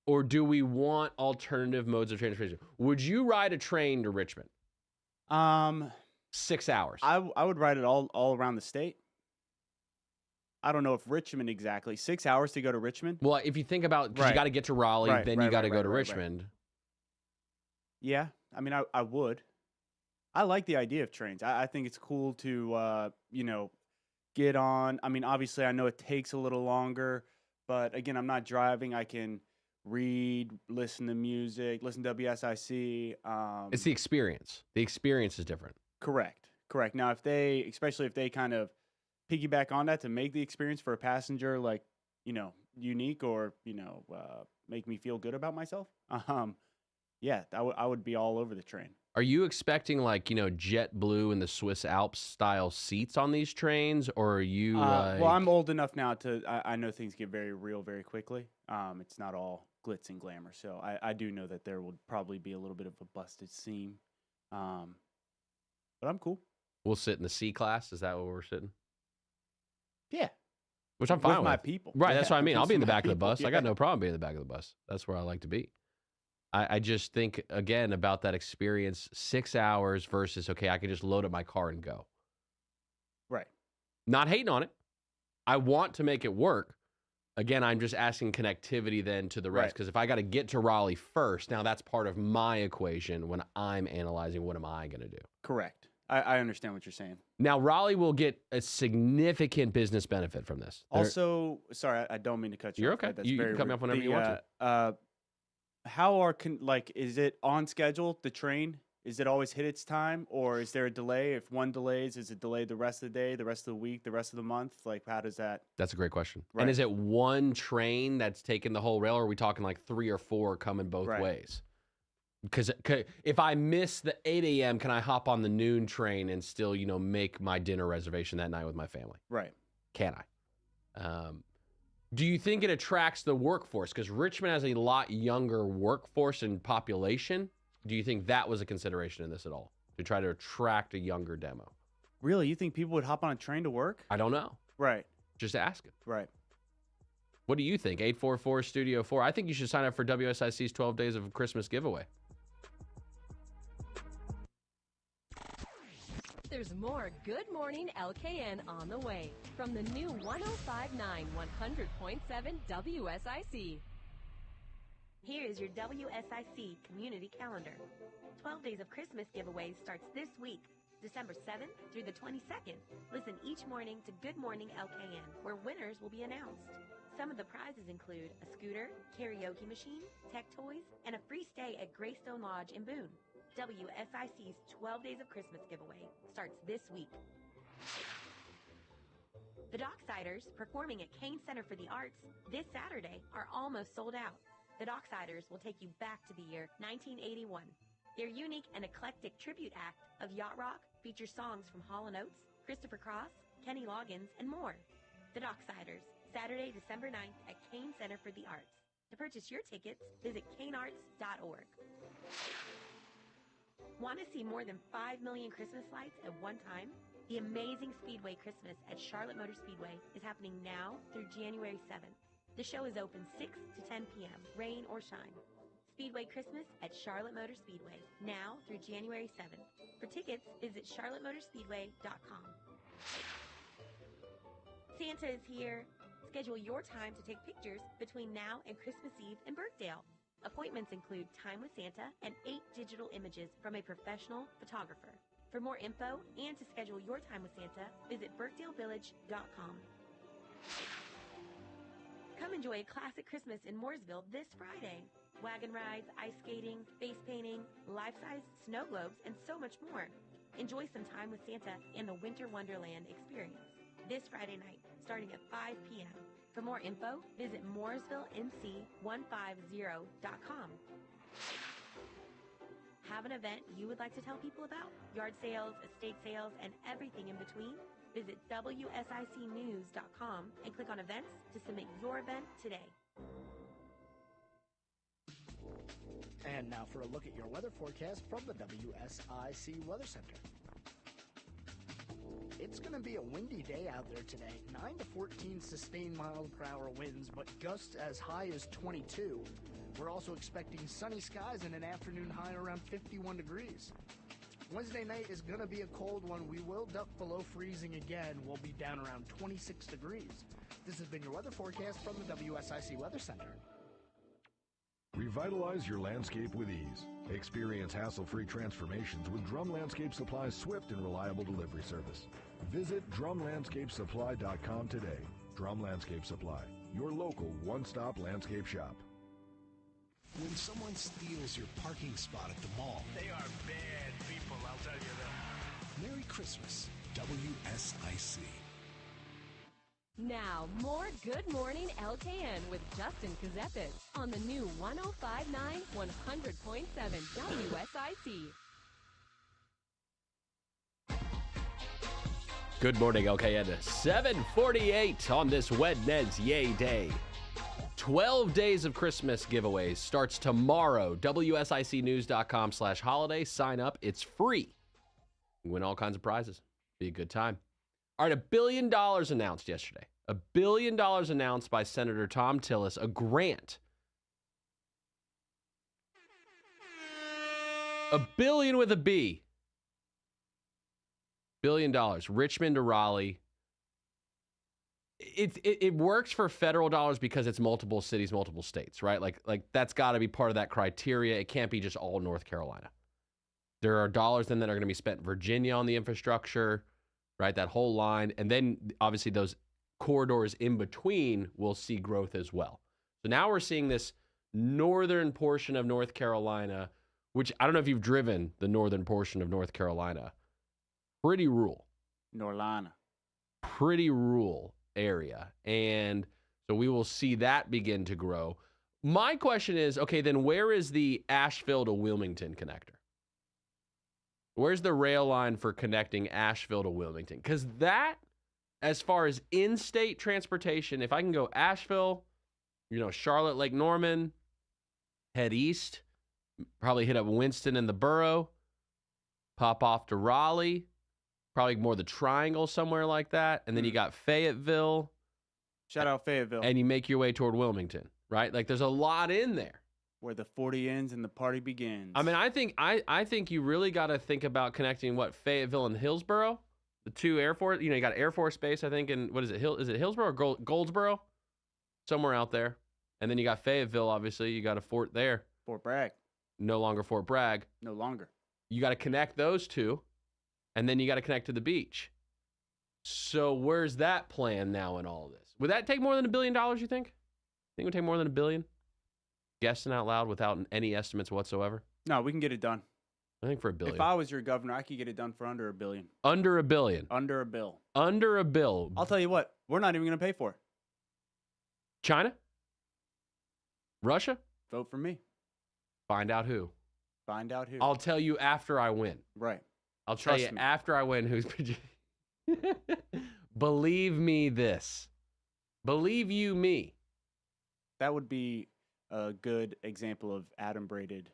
Or do we want alternative modes of transportation? Would you ride a train to Richmond? 6 hours. I would ride it all around the state. I don't know if Richmond exactly. 6 hours to go to Richmond? Well, if you think about, because you got to get to Raleigh, then you got to go to Richmond. Yeah, I mean, I would. I like the idea of trains. I think it's cool to, get on. I mean, obviously, I know it takes a little longer, but again, I'm not driving. I can read, listen to music, listen to WSIC. It's the experience. The experience is different. Correct. Now, especially if they kind of piggyback on that to make the experience for a passenger, like, unique or, make me feel good about myself. Yeah, I would be all over the train. Are you expecting like, JetBlue and the Swiss Alps style seats on these trains, or are you? Well, I'm old enough now I know things get very real very quickly. It's not all glitz and glamour, so I do know that there will probably be a little bit of a busted seam. But I'm cool. We'll sit in the C class. Is that where we're sitting? Yeah. Which I'm fine with. My people. Right. Yeah, That's what I mean. I'll be in the back of the bus. Yeah. I got no problem being in the back of the bus. That's where I like to be. I just think, again, about that experience, 6 hours versus, okay, I can just load up my car and go. Right. Not hating on it. I want to make it work. Again, I'm just asking connectivity then to the rest. Because if I got to get to Raleigh first, now that's part of my equation when I'm analyzing what am I going to do. Correct. I understand what you're saying. Now, Raleigh will get a significant business benefit from this. Also, sorry, I don't mean to cut you You're off. okay. That's You very can cut me rude. off whenever you want to. How is it on schedule, the train? Is it always hit its time, or is there a delay? If one delays, is it delayed the rest of the day, the rest of the week, the rest of the month? Like, how does that? That's a great question. Right. And is it one train that's taking the whole rail, or are we talking like 3 or 4 coming both ways? Because if I miss the 8 a.m., can I hop on the noon train and still, make my dinner reservation that night with my family? Right. Can I? Do you think it attracts the workforce? Because Richmond has a lot younger workforce and population. Do you think that was a consideration in this at all, to try to attract a younger demo? Really? You think people would hop on a train to work? I don't know. Right. Just asking. Right. What do you think? 844-STUDIO-4. I think you should sign up for WSIC's 12 Days of Christmas giveaway. There's more Good Morning LKN on the way from the new 105.9 100.7 WSIC. Here is your WSIC community calendar. 12 Days of Christmas giveaways starts this week, December 7th through the 22nd. Listen each morning to Good Morning LKN, where winners will be announced. Some of the prizes include a scooter, karaoke machine, tech toys, and a free stay at Greystone Lodge in Boone. WSIC's 12 Days of Christmas giveaway starts this week. The Docksiders, performing at Kane Center for the Arts this Saturday, are almost sold out. The Docksiders will take you back to the year 1981. Their unique and eclectic tribute act of yacht rock features songs from Hall & Oates, Christopher Cross, Kenny Loggins, and more. The Docksiders, Saturday, December 9th at Kane Center for the Arts. To purchase your tickets, visit kanearts.org. Want to see more than 5 million Christmas lights at one time? The amazing Speedway Christmas at Charlotte Motor Speedway is happening now through January 7th. The show is open 6 to 10 p.m., rain or shine. Speedway Christmas at Charlotte Motor Speedway, now through January 7th. For tickets, visit charlottemotorspeedway.com. Santa is here. Schedule your time to take pictures between now and Christmas Eve in Birkdale. Appointments include time with Santa and 8 digital images from a professional photographer. For more info and to schedule your time with Santa, visit birkdalevillage.com. Come enjoy a classic Christmas in Mooresville this Friday. Wagon rides, ice skating, face painting, life-size snow globes, and so much more. Enjoy some time with Santa and the Winter Wonderland experience this Friday night, starting at 5 p.m. For more info, visit mooresvillenc150.com. Have an event you would like to tell people about? Yard sales, estate sales, and everything in between? Visit WSICnews.com and click on events to submit your event today. And now for a look at your weather forecast from the WSIC Weather Center. It's going to be a windy day out there today. 9 to 14 sustained mile-per-hour winds, but gusts as high as 22. We're also expecting sunny skies and an afternoon high around 51 degrees. Wednesday night is going to be a cold one. We will duck below freezing again. We'll be down around 26 degrees. This has been your weather forecast from the WSIC Weather Center. Revitalize your landscape with ease. Experience hassle-free transformations with Drum Landscape Supply's swift and reliable delivery service. Visit drumlandscapesupply.com today. Drum Landscape Supply, your local one-stop landscape shop. When someone steals your parking spot at the mall, They are bad people, I'll tell you that. Merry Christmas, WSIC. Now, more Good Morning LKN with Justin Ckezepis on the new 105.9, 100.7 WSIC. Good morning, LKN. 7:48 on this Wednesday Day. 12 days of Christmas giveaways starts tomorrow. WSICnews.com/holiday. Sign up. It's free. You win all kinds of prizes. Be a good time. All right, $1 billion announced yesterday. $1 billion announced by Senator Tom Tillis, a grant. $1 billion with a B. $1 billion. Richmond to Raleigh. It works for federal dollars because it's multiple cities, multiple states, right? Like that's got to be part of that criteria. It can't be just all North Carolina. There are dollars then that are going to be spent in Virginia on the infrastructure, right? That whole line. And then obviously those corridors in between will see growth as well. So now we're seeing this northern portion of North Carolina, which I don't know if you've driven the northern portion of North Carolina. Pretty rural. Norlana. Pretty rural area. And so we will see that begin to grow. My question is, okay, then where is the Asheville to Wilmington connector? Where's the rail line for connecting Asheville to Wilmington? Because that, as far as in-state transportation, if I can go Asheville, Charlotte, Lake Norman, head east, probably hit up Winston and the Borough, pop off to Raleigh, probably more the Triangle, somewhere like that. And then you got Fayetteville. Shout out Fayetteville. And you make your way toward Wilmington, right? Like there's a lot in there. Where the 40 ends and the party begins. I mean, I think you really got to think about connecting Fayetteville and Hillsborough, the two Air Force. You got Air Force Base, I think, and what is it? Is it Hillsborough or Goldsboro? Somewhere out there. And then you got Fayetteville, obviously. You got a fort there. Fort Bragg. No longer Fort Bragg. No longer. You got to connect those two, and then you got to connect to the beach. So where's that plan now in all of this? Would that take more than $1 billion, you think? Think it would take more than $1 billion? Guessing out loud without any estimates whatsoever? No, we can get it done. I think for $1 billion. If I was your governor, I could get it done for under $1 billion. Under $1 billion. Under a bill. Under a bill. I'll tell you what, we're not even going to pay for it. China? Russia? Vote for me. Find out who. Find out who. I'll tell you after I win. Right. I'll tell you after I win who's. Believe me this. Believe you me. That would be a good example of Adam-braided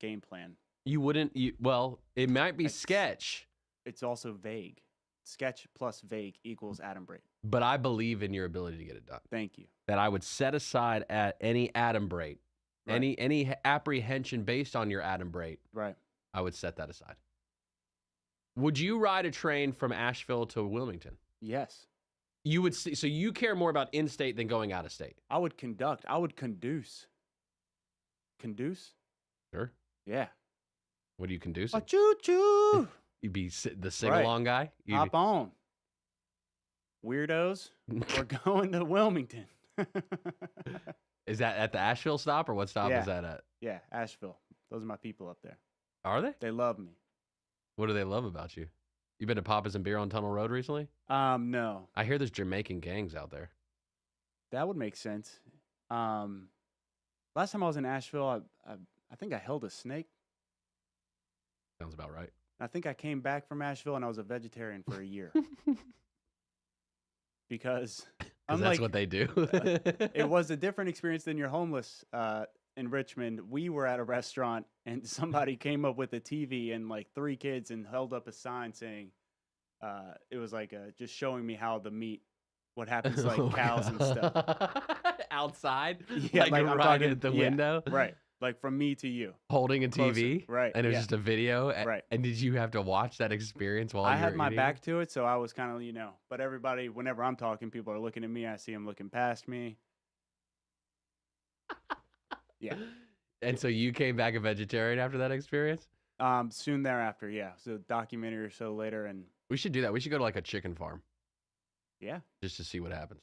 game plan. You wouldn't. Well, it might be sketch. It's also vague. sketch plus vague equals adumbrate. But I believe in your ability to get it done. Thank you. That I would set aside at any adumbrate, Right. any apprehension based on your adumbrate. Right. I would set that aside. Would you ride a train from Asheville to Wilmington? Yes. You would see, so you care more about in-state than going out of state. I would conduct. I would conduce. Conduce? Sure. Yeah. What do you conduce? A choo-choo. You'd be the sing-along guy? You'd Hop be- on. Weirdos, we're going to Wilmington. Is that at the Asheville stop, or what stop Yeah. is that at? Yeah, Asheville. Those are my people up there. Are they? They love me. What do they love about you? You been to Papa's and Beer on Tunnel Road recently? No. I hear there's Jamaican gangs out there. That would make sense. Last time I was in Asheville, I think I held a snake. Sounds about right. I think I came back from Asheville and I was a vegetarian for a year. Because That's what they do. it was a different experience than your homeless in Richmond. We were at a restaurant and somebody came up with a TV and like 3 kids and held up a sign saying, it was like just showing me how the meat, what happens to like cows and stuff. Outside? Yeah, like I'm right talking- at the yeah, window? Right. Like from me to you. Holding a Closer. TV? Right. And it was yeah. just a video? Right. And did you have to watch that experience while I you had were my eating? back to it, so I was kind of, but everybody, whenever I'm talking, people are looking at me. I see them looking past me. Yeah. And so you came back a vegetarian after that experience? Soon thereafter, yeah. So documentary or so later, and We should do that. We should go to like a chicken farm yeah. just to see what happens.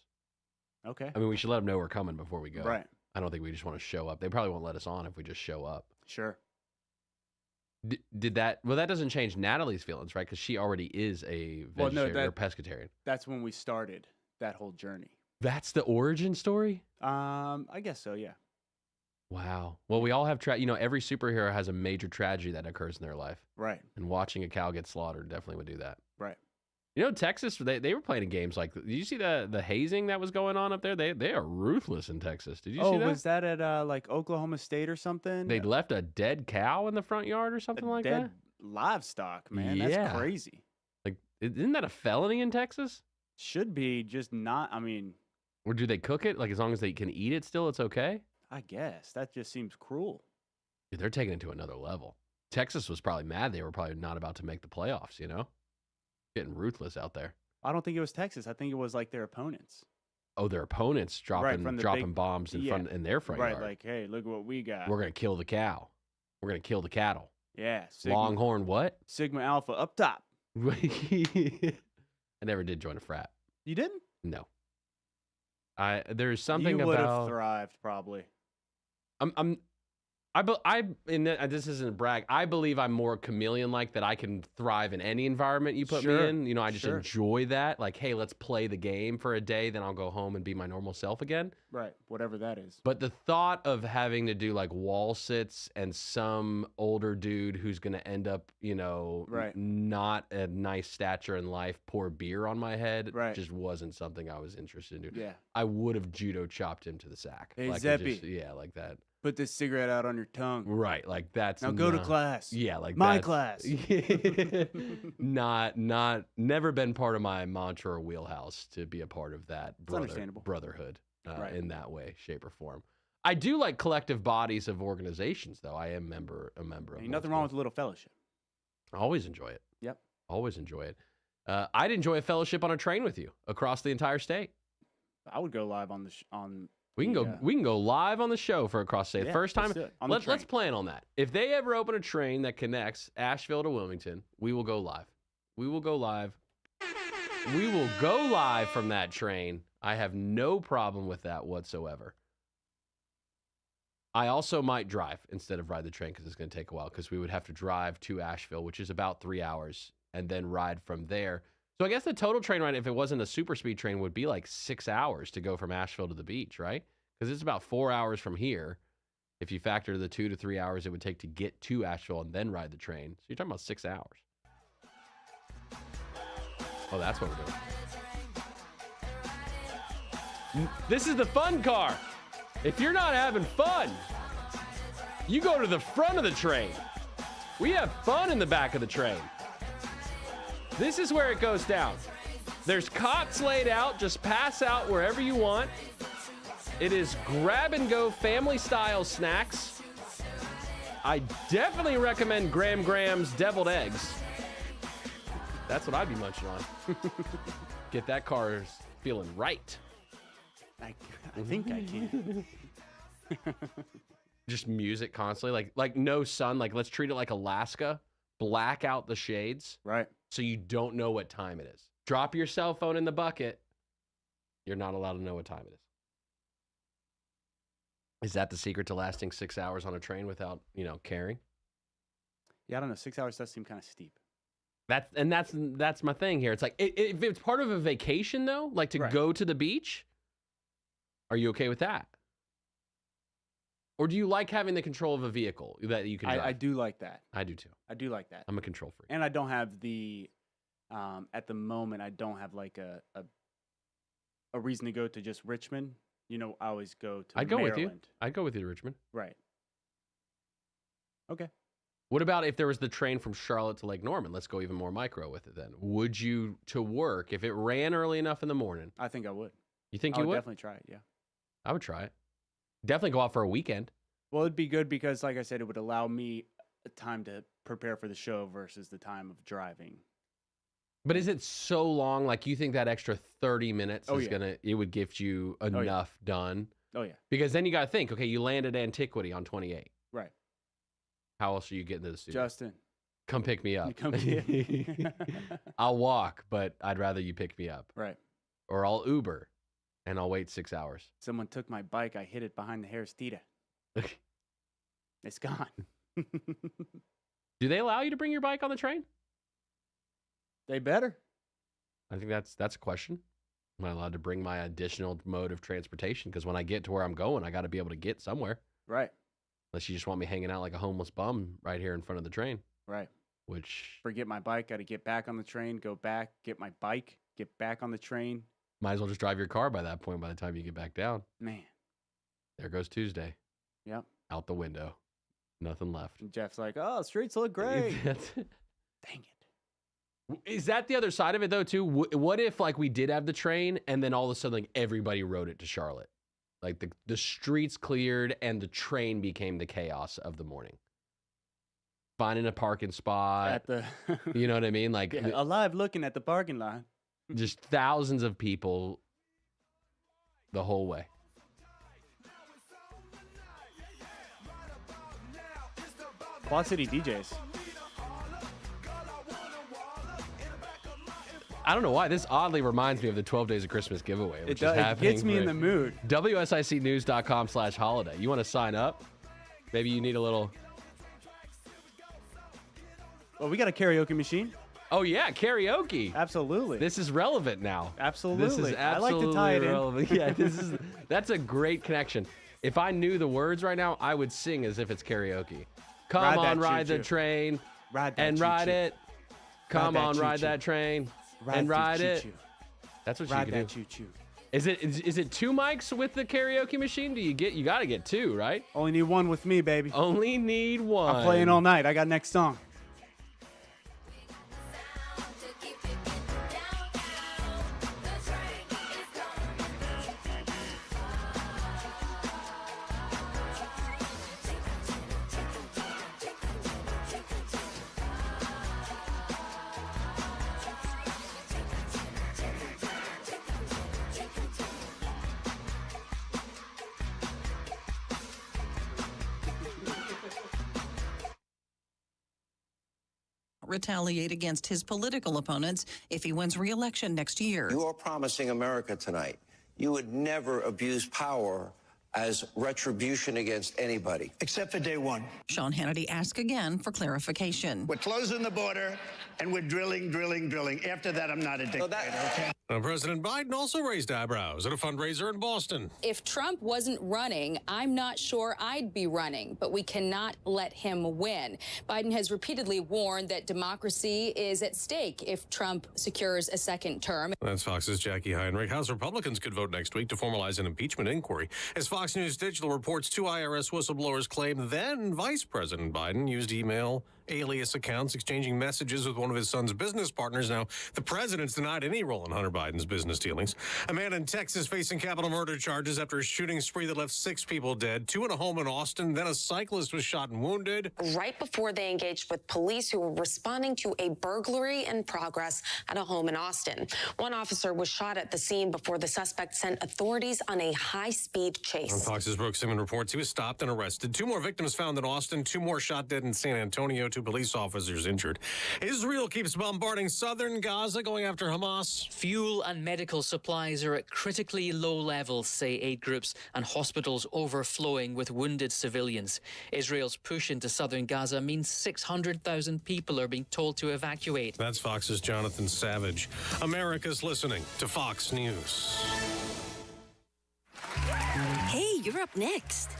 Okay. I mean, we should let them know we're coming before we go. Right. I don't think we just want to show up. They probably won't let us on if we just show up. Sure. Did that? Well, that doesn't change Natalie's feelings, right? Because she already is a Well, no, vegetarian or pescatarian. That's when we started that whole journey. That's the origin story? I guess so, yeah. Wow. Well, we all have, every superhero has a major tragedy that occurs in their life. Right. And watching a cow get slaughtered definitely would do that. Right. Texas, they were playing games like, did you see the hazing that was going on up there? They are ruthless in Texas. Did you see that? Was that at like Oklahoma State or something? They left a dead cow in the front yard or something like dead that? livestock, man. Yeah. That's crazy. Like, isn't that a felony in Texas? Should be, just not, Or do they cook it? Like, as long as they can eat it still, it's okay? I guess. That just seems cruel. Dude, they're taking it to another level. Texas was probably mad they were probably not about to make the playoffs, Getting ruthless out there. I don't think it was Texas. I think it was like their opponents. Oh, their opponents dropping from the dropping big- bombs in their front Right, yard. like, hey, look at what we got. We're gonna kill the cow. We're gonna kill the cattle. Yeah. Longhorn what? Sigma Alpha up top. I never did join a frat. You didn't? No. There's something You would have about thrived, probably. this isn't a brag. I believe I'm more chameleon-like, that I can thrive in any environment you put Sure, me in. I just sure. enjoy that. Like, hey, let's play the game for a day, then I'll go home and be my normal self again. Right. Whatever that is. But the thought of having to do like wall sits and some older dude who's going to end up, Right. not a nice stature in life, pour beer on my head, Right. just wasn't something I was interested in doing. Yeah. I would have judo chopped him to the sack. Hey, Like, Zeppy. yeah, like that. Put this cigarette out on your tongue. Right, like that's Now go to not- class. Yeah, like My that's- not never been part of my mantra or wheelhouse to be a part of that understandable. brotherhood Right. in that way, shape, or form. I do like collective bodies of organizations, though. I am a member of. Ain't nothing wrong with a little fellowship. I always enjoy it. Yep. Always enjoy it. I'd enjoy a fellowship on a train with you across the entire state. I would go live on the We can go. We can go live on the show for across state. Yeah, First time. let's do it. On the Let's train. plan on that. If they ever open a train that connects Asheville to Wilmington, we will go live. We will go live. We will go live from that train. I have no problem with that whatsoever. I also might drive instead of ride the train because it's going to take a while, because we would have to drive to Asheville, which is about 3 hours, and then ride from there. So I guess the total train ride, if it wasn't a super speed train, would be like 6 hours to go from Asheville to the beach, right? Because it's about 4 hours from here. If you factor the 2 to 3 hours it would take to get to Asheville and then ride the train. So you're talking about 6 hours. Oh, that's what we're doing. This is the fun car. If you're not having fun, you go to the front of the train. We have fun in the back of the train. This is where it goes down. There's cots laid out. Just pass out wherever you want. It is grab-and-go family-style snacks. I definitely recommend Graham Graham's deviled eggs. That's what I'd be munching on. Get that car feeling right. I think I can. Just music constantly, like no sun. Like, let's treat it like Alaska. Black out the shades. Right. So you don't know what time it is. Drop your cell phone in the bucket. You're not allowed to know what time it is. Is that the secret to lasting 6 hours on a train without, caring? Yeah, I don't know. 6 hours does seem kind of steep. That's my thing here. It's like, if it's part of a vacation, though, like to go to the beach, are you okay with that? Or do you like having the control of a vehicle that you can drive? I do like that. I do too. I do like that. I'm a control freak. And I don't have the, at the moment, I don't have like a reason to go to just Richmond. I always go to I'd go Maryland. with you. I'd go with you to Richmond. Right. Okay. What about if there was the train from Charlotte to Lake Norman? Let's go even more micro with it then. Would you, to work, if it ran early enough in the morning? I think I would. You think I you would? definitely try it, yeah. I would try it. Definitely go out for a weekend. Well, it'd be good because, like I said, it would allow me time to prepare for the show versus the time of driving. But is it so long? Like, you think that extra 30 minutes it would give you enough done? Oh, yeah. Because then you got to think, okay, you landed Antiquity on 28. Right. How else are you getting to the studio? Justin. Come pick me up. Come get I'll walk, but I'd rather you pick me up. Right. Or I'll Uber, and I'll wait 6 hours. Someone took my bike. I hid it behind the Harris Teeter. It's gone. Do they allow you to bring your bike on the train? They better. I think that's a question. Am I allowed to bring my additional mode of transportation? Because when I get to where I'm going, I got to be able to get somewhere. Right. Unless you just want me hanging out like a homeless bum right here in front of the train. Right. Which... Forget my bike. Got to get back on the train, go back, get my bike, get back on the train. Might as well just drive your car by that point by the time you get back down. Man. There goes Tuesday. Yep. Out the window. Nothing left. And Jeff's like, oh, streets look great. Dang it. Is that the other side of it, though, too? What if, like, we did have the train, and then all of a sudden, like, everybody rode it to Charlotte? Like, the streets cleared, and the train became the chaos of the morning. Finding a parking spot. At the... You know what I mean? Like, alive looking at the parking lot. Just thousands of people the whole way. Quad City DJs. I don't know why. This oddly reminds me of the 12 Days of Christmas giveaway, which is happening. It gets me in the mood. WSICnews.com/holiday. You want to sign up? Maybe you need a little... Well, we got a karaoke machine. Oh, yeah, karaoke. Absolutely. This is relevant now. Absolutely. This is absolutely I like to tie it relevant. Yeah, that's a great connection. If I knew the words right now, I would sing as if it's karaoke. Come on, ride the train. Ride that and ride it. Come on, ride that train. And ride it. That's what you can do. Ride that choo-choo. Is it two mics with the karaoke machine? You got to get two, right? Only need one with me, baby. Only need one. I'm playing all night. I got next song. Retaliate against his political opponents if he wins re-election next year. You are promising America tonight you would never abuse power as retribution against anybody. Except for day one. Sean Hannity asked again for clarification. We're closing the border, and we're drilling. After that, I'm not a dictator, okay? President Biden also raised eyebrows at a fundraiser in Boston. If Trump wasn't running, I'm not sure I'd be running, but we cannot let him win. Biden has repeatedly warned that democracy is at stake if Trump secures a second term. That's Fox's Jackie Heinrich. House Republicans could vote next week to formalize an impeachment inquiry. As Fox News Digital reports, two IRS whistleblowers claim then Vice President Biden used email alias accounts exchanging messages with one of his son's business partners. Now, the president's denied any role in Hunter Biden's business dealings. A man in Texas facing capital murder charges after a shooting spree that left 6 people dead, 2 in a home in Austin. Then a cyclist was shot and wounded. Right before they engaged with police who were responding to a burglary in progress at a home in Austin. One officer was shot at the scene before the suspect sent authorities on a high-speed chase. On Fox's Brooke Simon reports he was stopped and arrested. 2 more victims found in Austin, 2 more shot dead in San Antonio, 2 police officers injured. Israel keeps bombarding southern Gaza, going after Hamas. Fuel and medical supplies are at critically low levels, say aid groups, and hospitals overflowing with wounded civilians. Israel's push into southern Gaza means 600,000 people are being told to evacuate. That's Fox's Jonathan Savage. America's listening to Fox News. Hey, you're up next.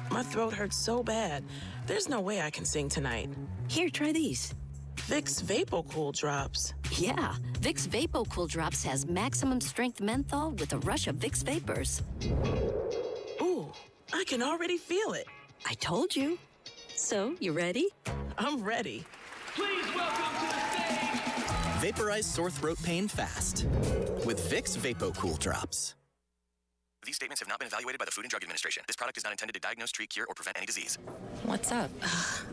My throat hurts so bad. There's no way I can sing tonight. Here, try these. Vicks VapoCool Drops. Yeah, Vicks VapoCool Drops has maximum strength menthol with a rush of Vicks vapors. Ooh, I can already feel it. I told you. So, you ready? I'm ready. Please welcome to the stage. Vaporize sore throat pain fast with Vicks VapoCool Drops. These statements have not been evaluated by the Food and Drug Administration. This product is not intended to diagnose, treat, cure, or prevent any disease. What's up?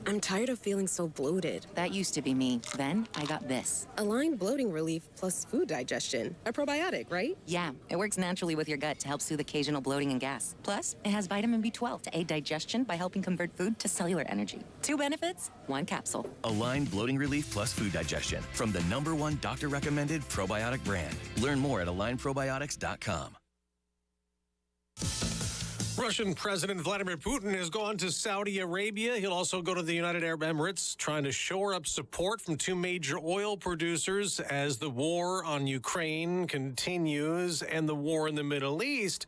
I'm tired of feeling so bloated. That used to be me. Then I got this. Align bloating relief plus food digestion. A probiotic, right? Yeah, it works naturally with your gut to help soothe occasional bloating and gas. Plus, it has vitamin B12 to aid digestion by helping convert food to cellular energy. 2 benefits, 1 capsule. Align bloating relief plus food digestion from the #1 doctor-recommended probiotic brand. Learn more at alignprobiotics.com. Russian President Vladimir Putin has gone to Saudi Arabia. He'll also go to the United Arab Emirates, trying to shore up support from 2 major oil producers as the war on Ukraine continues, and the war in the Middle East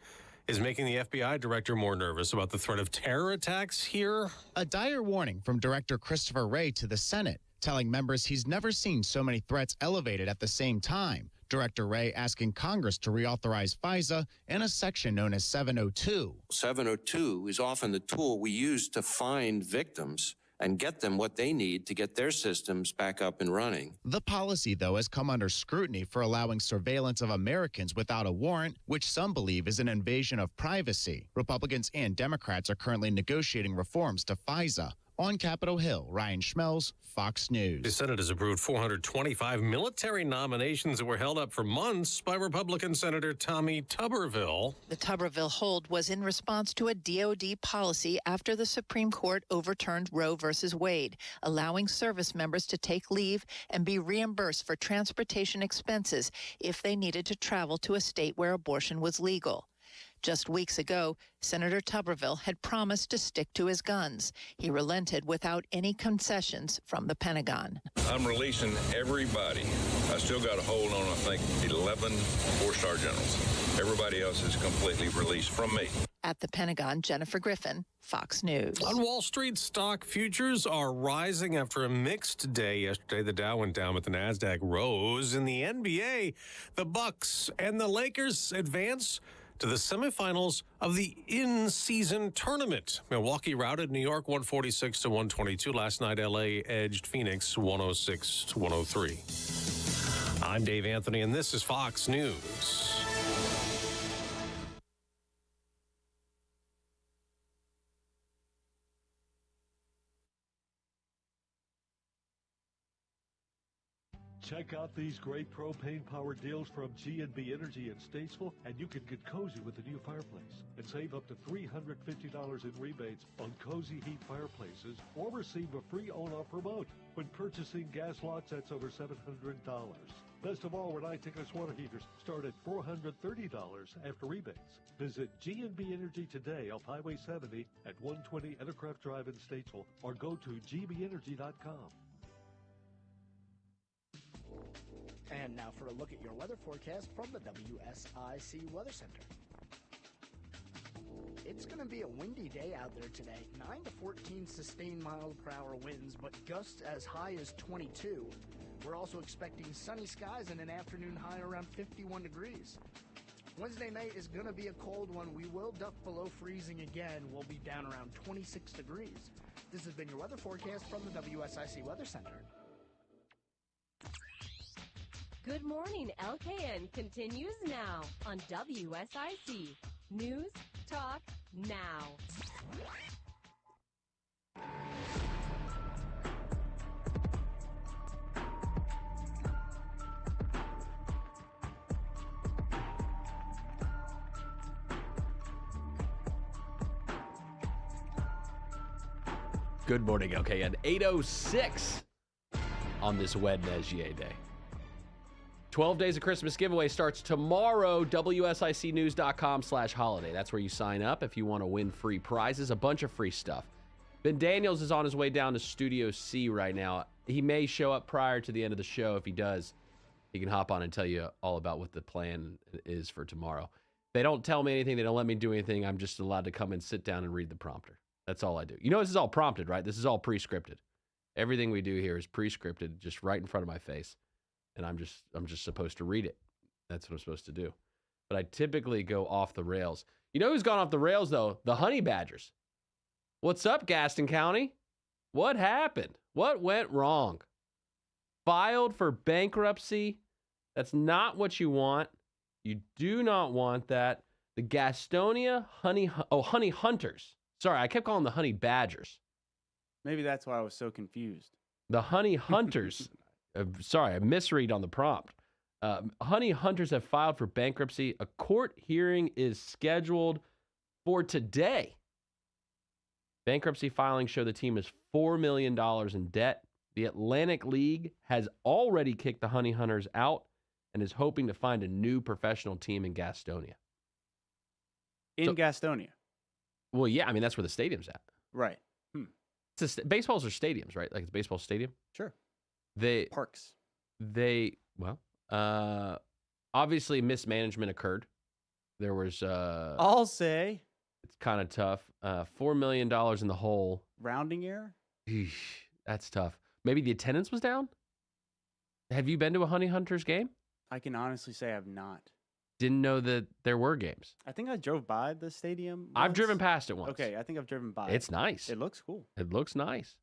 is making the FBI director more nervous about the threat of terror attacks here. A dire warning from Director Christopher Wray to the Senate, telling members he's never seen so many threats elevated at the same time. Director Wray asking Congress to reauthorize FISA in a section known as 702. 702 is often the tool we use to find victims and get them what they need to get their systems back up and running. The policy, though, has come under scrutiny for allowing surveillance of Americans without a warrant, which some believe is an invasion of privacy. Republicans and Democrats are currently negotiating reforms to FISA. On Capitol Hill, Ryan Schmelz, Fox News. The Senate has approved 425 military nominations that were held up for months by Republican Senator Tommy Tuberville. The Tuberville hold was in response to a DOD policy after the Supreme Court overturned Roe v. Wade, allowing service members to take leave and be reimbursed for transportation expenses if they needed to travel to a state where abortion was legal. Just weeks ago, Senator Tuberville had promised to stick to his guns. He relented without any concessions from the Pentagon. I'm releasing everybody. I still got a hold on, I think, 11 four-star generals. Everybody else is completely released from me. At the Pentagon, Jennifer Griffin, Fox News. On Wall Street, stock futures are rising after a mixed day yesterday. The Dow went down, but the Nasdaq rose. In the NBA, the Bucks and the Lakers advance to the semifinals of the in-season tournament. Milwaukee routed New York 146-122. Last night, LA edged Phoenix 106-103. I'm Dave Anthony, and this is Fox News. Check out these great propane-powered deals from G&B Energy in Statesville, and you can get cozy with the new fireplace and save up to $350 in rebates on Cozy Heat fireplaces, or receive a free on-off remote when purchasing gas lot sets over $700. Best of all, when I take us water heaters start at $430 after rebates. Visit G&B Energy today off Highway 70 at 120 Entercraft Drive in Statesville, or go to gbenergy.com. And now for a look at your weather forecast from the WSIC Weather Center. It's going to be a windy day out there today. 9 to 14 sustained mile-per-hour winds, but gusts as high as 22. We're also expecting sunny skies and an afternoon high around 51 degrees. Wednesday night is going to be a cold one. We will duck below freezing again. We'll be down around 26 degrees. This has been your weather forecast from the WSIC Weather Center. Good morning, LKN continues now on WSIC. News, talk, now. Good morning, okay, at 8:06 on this Wednesday day. 12 Days of Christmas giveaway starts tomorrow, WSICnews.com/holiday. That's where you sign up if you want to win free prizes, a bunch of free stuff. Ben Daniels is on his way down to Studio C right now. He may show up prior to the end of the show. If he does, he can hop on and tell you all about what the plan is for tomorrow. They don't tell me anything. They don't let me do anything. I'm just allowed to come and sit down and read the prompter. That's all I do. You know, this is all prompted, right? This is all pre-scripted. Everything we do here is pre-scripted, just right in front of my face. And I'm just supposed to read it. That's what I'm supposed to do. But I typically go off the rails. You know who's gone off the rails, though? The Honey Badgers. What's up, Gaston County? What happened? What went wrong? Filed for bankruptcy. That's not what you want. You do not want that. The Gastonia Honey Hunters. Sorry, I kept calling them the Honey Badgers. Maybe that's why I was so confused. The Honey Hunters. Sorry, I misread on the prompt. Honey Hunters have filed for bankruptcy. A court hearing is scheduled for today. Bankruptcy filings show the team is $4 million in debt. The Atlantic League has already kicked the Honey Hunters out and is hoping to find a new professional team in Gastonia. Gastonia? Well, yeah, I mean, that's where the stadium's at. Right. Baseballs are stadiums, right? Like it's a baseball stadium? Sure. Parks. Obviously mismanagement occurred. There was I'll say it's kind of tough. $4 million in the hole. Rounding error? That's tough. Maybe the attendance was down? Have you been to a Honey Hunters game? I can honestly say I've not. Didn't know that there were games. I think I drove by the stadium once. I've driven past it once. Okay, I think I've driven by. It's nice. It looks cool. It looks nice.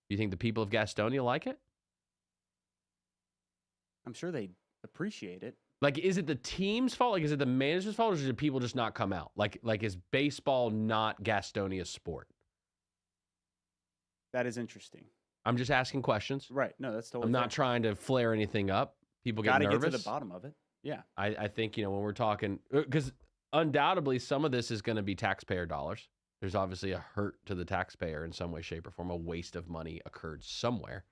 You think the people of Gastonia like it? I'm sure they appreciate it. Like, is it the team's fault? Like, is it the manager's fault, or should people just not come out? Like, is baseball not Gastonia's sport? That is interesting. I'm just asking questions. Right. No, that's totally I'm not fair. trying to flare anything up. People get nervous. Got to get to the bottom of it. Yeah. I think, when we're talking, because undoubtedly some of this is going to be taxpayer dollars. There's obviously a hurt to the taxpayer in some way, shape, or form. A waste of money occurred somewhere.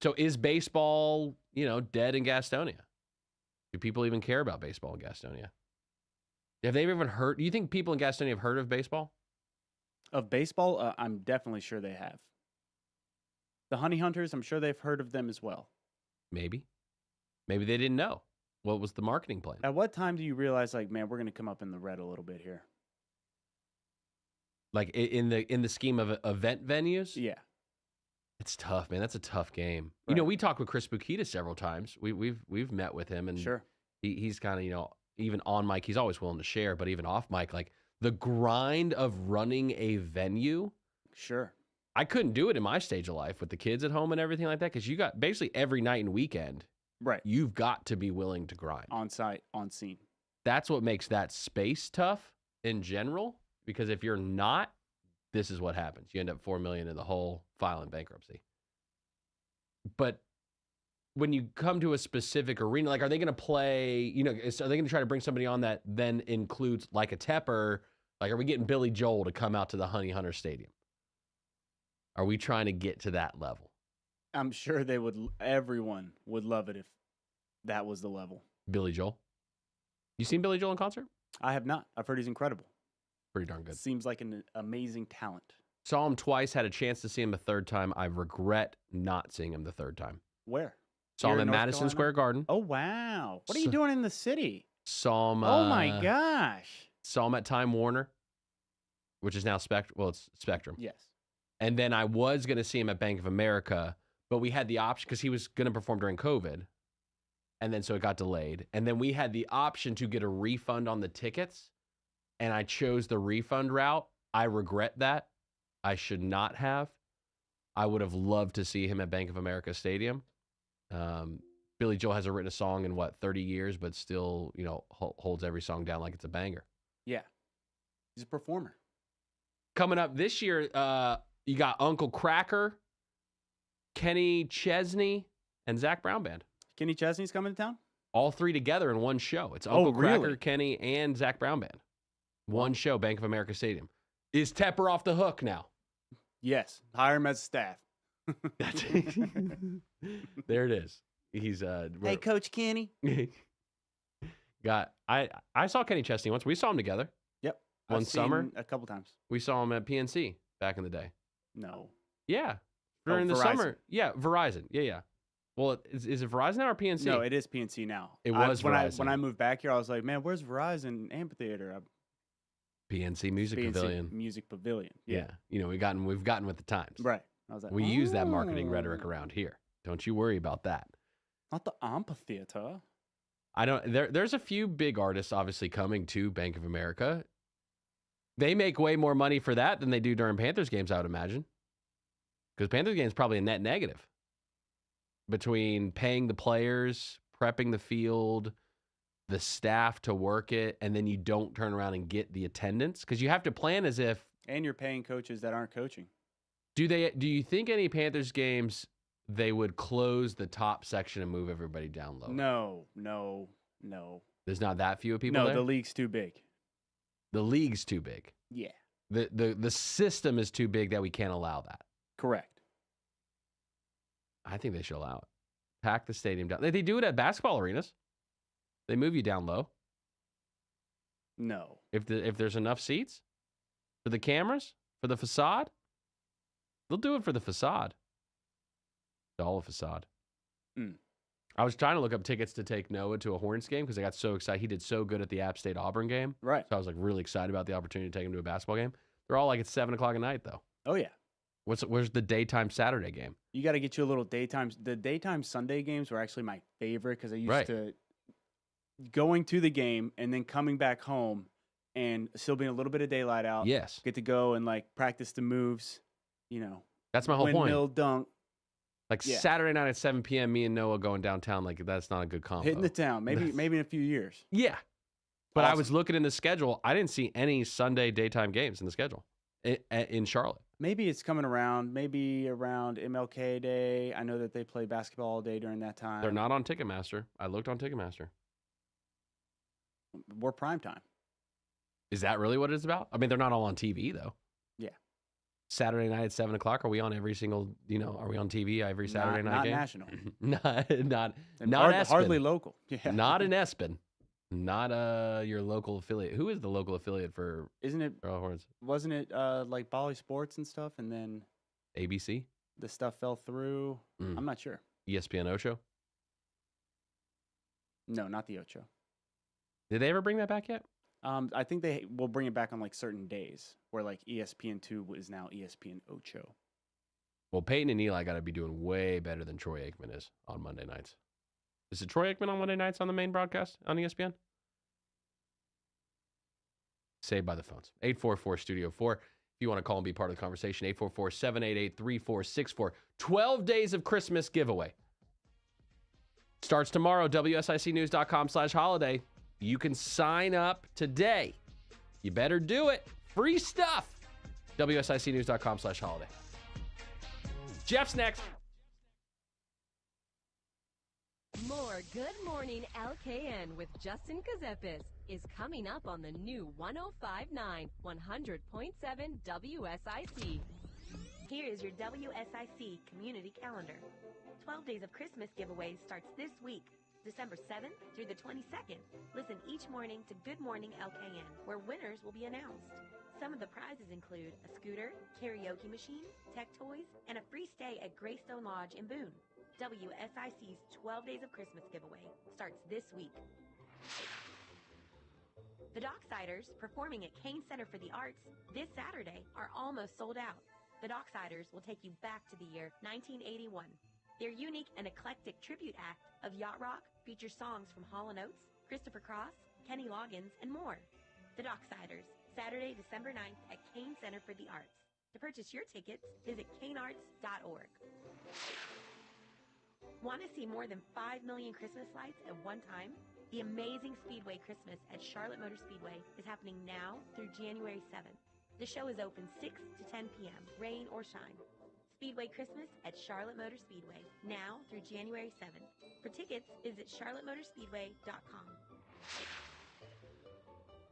So is baseball, dead in Gastonia? Do people even care about baseball in Gastonia? Have they even heard? Do you think people in Gastonia have heard of baseball? Of baseball? I'm definitely sure they have. The Honey Hunters, I'm sure they've heard of them as well. Maybe they didn't know. What was the marketing plan? At what time do you realize, like, man, we're going to come up in the red a little bit here? Like in the scheme of event venues? Yeah. It's tough, man. That's a tough game. Right. We talked with Chris Bukita several times. We've met with him, and sure, he's kind of even on mic, he's always willing to share, but even off mic, like the grind of running a venue. Sure, I couldn't do it in my stage of life with the kids at home and everything like that, because you got basically every night and weekend. Right, you've got to be willing to grind on site, on scene. That's what makes that space tough in general, because if you're not, this is what happens. You end up $4 million in the hole, filing bankruptcy. But when you come to a specific arena, like, are they going to play, are they going to try to bring somebody on that then includes like a Tepper? Like, are we getting Billy Joel to come out to the Honey Hunter Stadium? Are we trying to get to that level? I'm sure everyone would love it if that was the level. Billy Joel? You seen Billy Joel in concert? I have not. I've heard he's incredible. Pretty darn good. Seems like an amazing talent. Saw him twice, had a chance to see him a third time. I regret not seeing him the third time. Where? Saw him in Madison Square Garden. Oh, wow. What are you doing in the city? Saw him. Oh, my gosh. Saw him at Time Warner, which is now Spectrum. Well, it's Spectrum. Yes. And then I was going to see him at Bank of America, but we had the option because he was going to perform during COVID. And then so it got delayed. And then we had the option to get a refund on the tickets. And I chose the refund route. I regret that. I should not have. I would have loved to see him at Bank of America Stadium. Billy Joel hasn't written a song in 30 years, but still, holds every song down like it's a banger. Yeah. He's a performer. Coming up this year, you got Uncle Kracker, Kenny Chesney, and Zach Brown Band. Kenny Chesney's coming to town? All three together in one show. It's Uncle Kracker, really? Kenny, and Zach Brown Band. One show, Bank of America Stadium. Is Tepper off the hook now? Yes. Hire him as staff. There it is. He's hey, Coach Kenny. I saw Kenny Chesney once. We saw him together. Yep. One summer. A couple times. We saw him at PNC back in the day. No. Yeah. During the Verizon. summer. Yeah, Verizon. Yeah. Well, is it Verizon now or PNC? No, it is PNC now. It was Verizon. When I moved back here, I was like, man, where's Verizon Amphitheater? PNC Music Pavilion. Music Pavilion. Yeah. We've gotten with the times. Right. I was like, we use that marketing rhetoric around here. Don't you worry about that. Not the amphitheater. I don't. There's a few big artists obviously coming to Bank of America. They make way more money for that than they do during Panthers games, I would imagine. Because Panthers games probably a net negative between paying the players, prepping the field, the staff to work it, and then you don't turn around and get the attendance because you have to plan as if. And you're paying coaches that aren't coaching. Do you think any Panthers games they would close the top section and move everybody down low? No. There's not that few people there? No, the league's too big. The league's too big. Yeah. The system is too big that we can't allow that. Correct. I think they should allow it. Pack the stadium down. They do it at basketball arenas. They move you down low. No. If there's enough seats for the cameras, for the facade, they'll do it for the facade. All a facade. I was trying to look up tickets to take Noah to a Hornets game because I got so excited. He did so good at the App State Auburn game. Right. So I was like really excited about the opportunity to take him to a basketball game. They're all like at 7 o'clock at night though. Oh yeah. Where's the daytime Saturday game? You got to get you a little daytime. The daytime Sunday games were actually my favorite because I used to going to the game and then coming back home and still being a little bit of daylight out. Yes. Get to go and practice the moves. That's my whole point. Windmill dunk. Saturday night at 7 p.m., me and Noah going downtown, that's not a good combo. Hitting the town, maybe in a few years. Yeah. But awesome. I was looking in the schedule. I didn't see any Sunday daytime games in the schedule in Charlotte. Maybe it's coming around. Maybe around MLK Day. I know that they play basketball all day during that time. They're not on Ticketmaster. I looked on Ticketmaster. We're prime time. Is that really what it's about? I mean, they're not all on TV, though. Yeah. Saturday night at 7 o'clock. Are we on every single, are we on TV every Saturday night game? Not national. not hardly local. Yeah. Not in Espen. Not your local affiliate. Who is the local affiliate for? Isn't it? Horns? Wasn't it like Bally Sports and stuff, and then ABC? The stuff fell through. I'm not sure. ESPN Ocho? No, not the Ocho. Did they ever bring that back yet? I think they will bring it back on certain days, where ESPN2 is now ESPN Ocho. Well, Peyton and Eli got to be doing way better than Troy Aikman is on Monday nights. Is it Troy Aikman on Monday nights on the main broadcast on ESPN? Saved by the phones. 844-STUDIO-4. If you want to call and be part of the conversation, 844-788-3464. 12 days of Christmas giveaway. Starts tomorrow, WSICnews.com/holiday. You can sign up today. You better do it. Free stuff. WSICnews.com/holiday. Jeff's next. More Good Morning LKN with Justin Ckezepis is coming up on the new 105.9 100.7 WSIC. Here is your WSIC community calendar. 12 Days of Christmas giveaways starts this week, December 7th through the 22nd. Listen each morning to Good Morning LKN, where winners will be announced. Some of the prizes include a scooter, karaoke machine, tech toys, and a free stay at Greystone Lodge in Boone. WSIC's 12 Days of Christmas giveaway starts this week. The Docksiders, performing at Kane Center for the Arts this Saturday, are almost sold out. The Docksiders will take you back to the year 1981. Their unique and eclectic tribute act of yacht rock features songs from Hall & Oates, Christopher Cross, Kenny Loggins, and more. The Docksiders, Saturday, December 9th at Kane Center for the Arts. To purchase your tickets, visit canearts.org. Want to see more than 5 million Christmas lights at one time? The Amazing Speedway Christmas at Charlotte Motor Speedway is happening now through January 7th. The show is open 6 to 10 p.m., rain or shine. Speedway Christmas at Charlotte Motor Speedway, now through January 7th. For tickets, visit charlottemotorspeedway.com.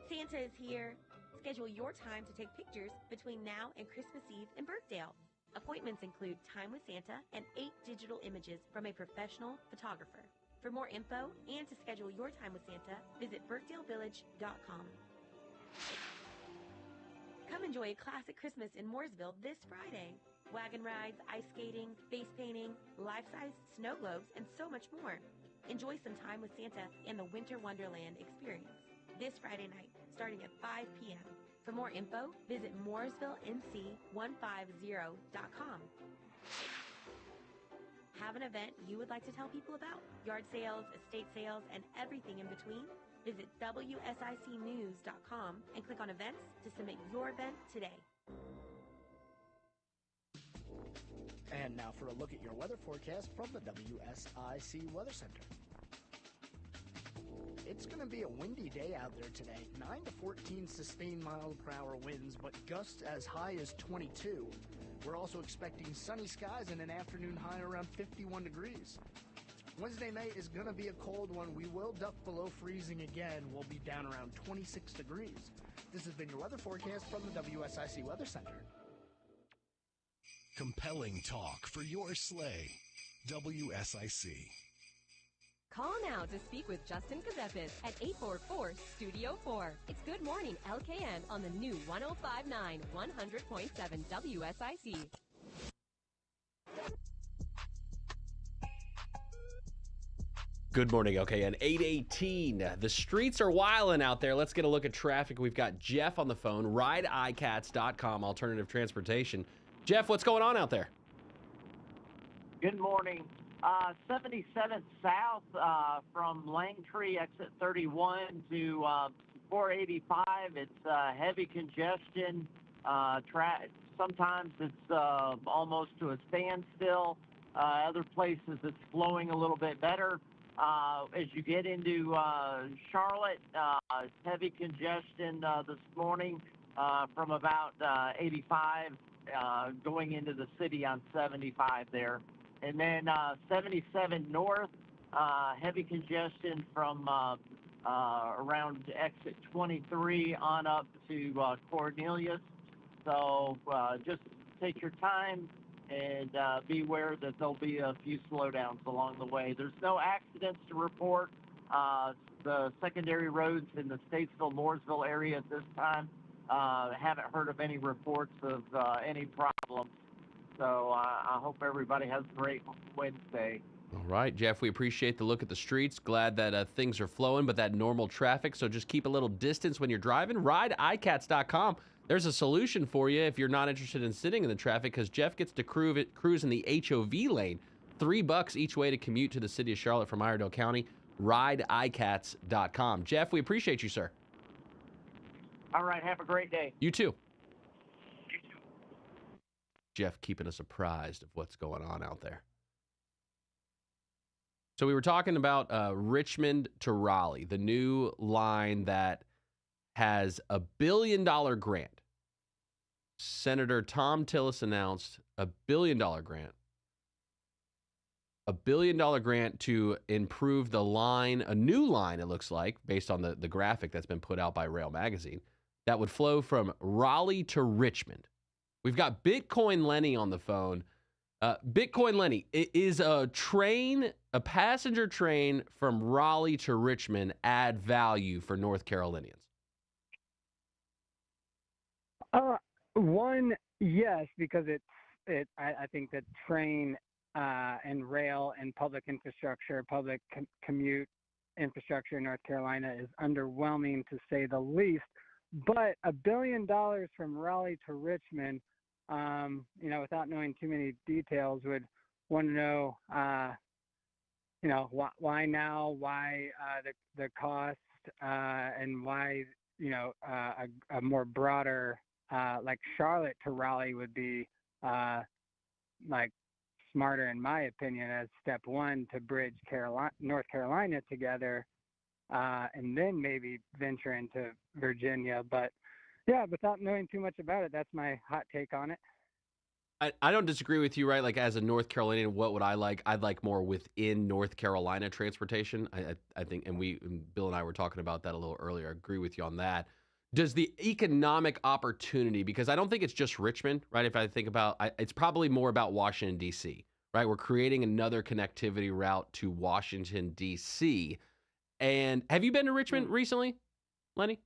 Santa is here. Schedule your time to take pictures between now and Christmas Eve in Birkdale. Appointments include Time with Santa and 8 digital images from a professional photographer. For more info and to schedule your time with Santa, visit birkdalevillage.com. Come enjoy a classic Christmas in Mooresville this Friday. Wagon rides, ice skating, face painting, life-size snow globes, and so much more. Enjoy some time with Santa and the Winter Wonderland experience this Friday night, starting at 5 p.m. For more info, visit mooresvillenc150.com. Have an event you would like to tell people about? Yard sales, estate sales, and everything in between? Visit WSICnews.com and click on events to submit your event today. And now for a look at your weather forecast from the WSIC Weather Center. It's going to be a windy day out there today. 9 to 14 sustained mile-per-hour winds, but gusts as high as 22. We're also expecting sunny skies and an afternoon high around 51 degrees. Wednesday night is going to be a cold one. We will duck below freezing again. We'll be down around 26 degrees. This has been your weather forecast from the WSIC Weather Center. Compelling talk for your sleigh. WSIC. Call now to speak with Justin Ckezepis at 844-STUDIO-4. It's Good Morning LKN on the new 105.9, 100.7 WSIC. Good morning, LKN 818. The streets are wildin' out there. Let's get a look at traffic. We've got Jeff on the phone, rideicats.com, alternative transportation. Jeff, what's going on out there? Good morning. 77th south from Langtree, exit 31 to 485. It's heavy congestion. Sometimes it's almost to a standstill. Other places it's flowing a little bit better. As you get into Charlotte, heavy congestion this morning from about 85 going into the city on 75 there. And then 77 north, heavy congestion from around exit 23 on up to Cornelius. So just take your time and be aware that there'll be a few slowdowns along the way. There's no accidents to report. The secondary roads in the Statesville-Mooresville area at this time, haven't heard of any reports of any problems. So I hope everybody has a great Wednesday. All right, Jeff, we appreciate the look at the streets. Glad that things are flowing, but that normal traffic, so just keep a little distance when you're driving. RideICats.com. There's a solution for you if you're not interested in sitting in the traffic, because Jeff gets to cruise in the HOV lane. $3 each way to commute to the city of Charlotte from Iredell County. RideICats.com. Jeff, we appreciate you, sir. All right, have a great day. You too. Jeff keeping us apprised of what's going on out there. So we were talking about Richmond to Raleigh, the new line that has a $1 billion grant. Senator Tom Tillis announced a $1 billion grant. A $1 billion grant to improve the line, a new line, it looks like, based on the graphic that's been put out by Rail Magazine, that would flow from Raleigh to Richmond. We've got Bitcoin Lenny on the phone. Bitcoin Lenny, is a train, a passenger train from Raleigh to Richmond add value for North Carolinians? One, yes, because I think that train and rail and public infrastructure, public commute infrastructure in North Carolina is underwhelming to say the least. But $1 billion from Raleigh to Richmond, without knowing too many details, would want to know, why now, why the cost, and why, a more broader like Charlotte to Raleigh would be like smarter, in my opinion, as step one to bridge North Carolina together, and then maybe venture into Virginia. But yeah, without knowing too much about it, that's my hot take on it. I don't disagree with you, right? Like, as a North Carolinian, what would I like? I'd like more within North Carolina transportation. I think, and Bill and I were talking about that a little earlier. I agree with you on that. Does the economic opportunity, because I don't think it's just Richmond, right? If I think about, it's probably more about Washington, D.C., right? We're creating another connectivity route to Washington, D.C. And have you been to Richmond recently, Lenny?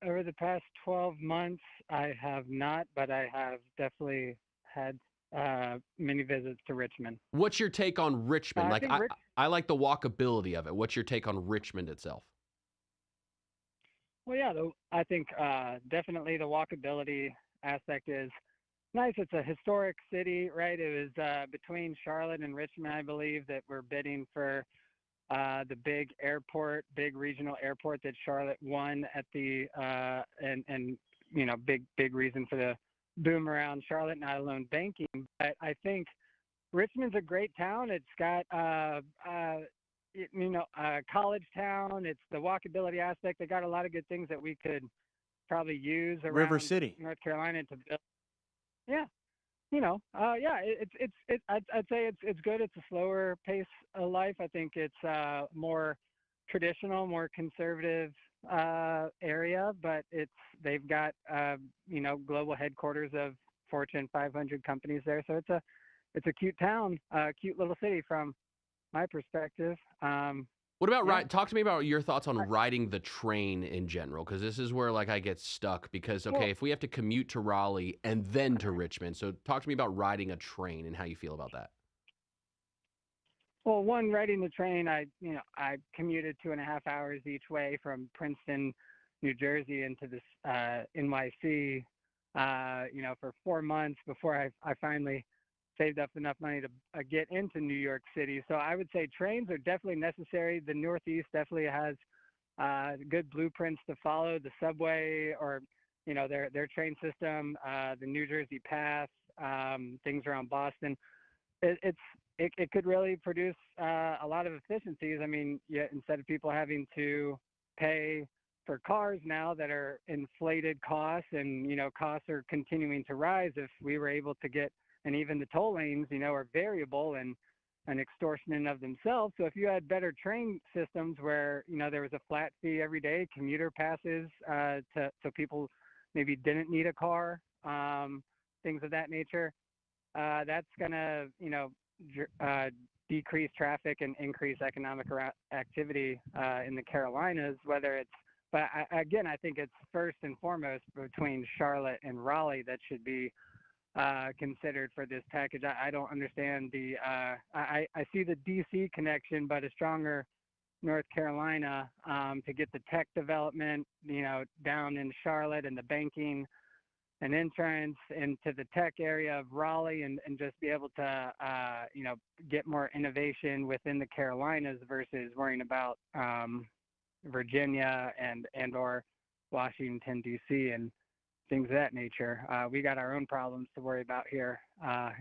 Over the past 12 months, I have not, but I have definitely had many visits to Richmond. What's your take on Richmond? I Like, think I like the walkability of it. What's your take on Richmond itself? Well, yeah, I think definitely the walkability aspect is nice. It's a historic city, right? It was between Charlotte and Richmond, I believe, that we're bidding for the big regional airport that Charlotte won at the and you know, big reason for the boom around Charlotte, not alone banking. But I think Richmond's a great town. It's got college town. It's the walkability aspect. They got a lot of good things that we could probably use around River City, North Carolina to build. Yeah. I'd say it's good. It's a slower pace of life. I think it's more traditional, more conservative area, but they've got global headquarters of Fortune 500 companies there. So it's a cute town, cute little city from my perspective. What about talk to me about your thoughts on riding the train in general, because this is where, like, I get stuck because, if we have to commute to Raleigh and then to Richmond, so talk to me about riding a train and how you feel about that. Well, riding the train, I commuted 2.5 hours each way from Princeton, New Jersey into this NYC, for 4 months before I finally saved up enough money to get into New York City. So I would say trains are definitely necessary. The Northeast definitely has good blueprints to follow. The subway, or their train system, the New Jersey Path, things around Boston. It could really produce a lot of efficiencies. I mean, instead of people having to pay for cars now that are inflated costs, and costs are continuing to rise, if we were able to get, and even the toll lanes, are variable and an extortionate of themselves. So if you had better train systems where, there was a flat fee every day, commuter passes, so people maybe didn't need a car, things of that nature, that's going to, decrease traffic and increase economic activity in the Carolinas, but I think it's first and foremost between Charlotte and Raleigh that should be considered for this package. I don't understand I see the DC connection, but a stronger North Carolina to get the tech development, down in Charlotte, and the banking and insurance into the tech area of Raleigh, and just be able to, get more innovation within the Carolinas versus worrying about Virginia and or Washington, D.C. and things of that nature. We got our own problems to worry about here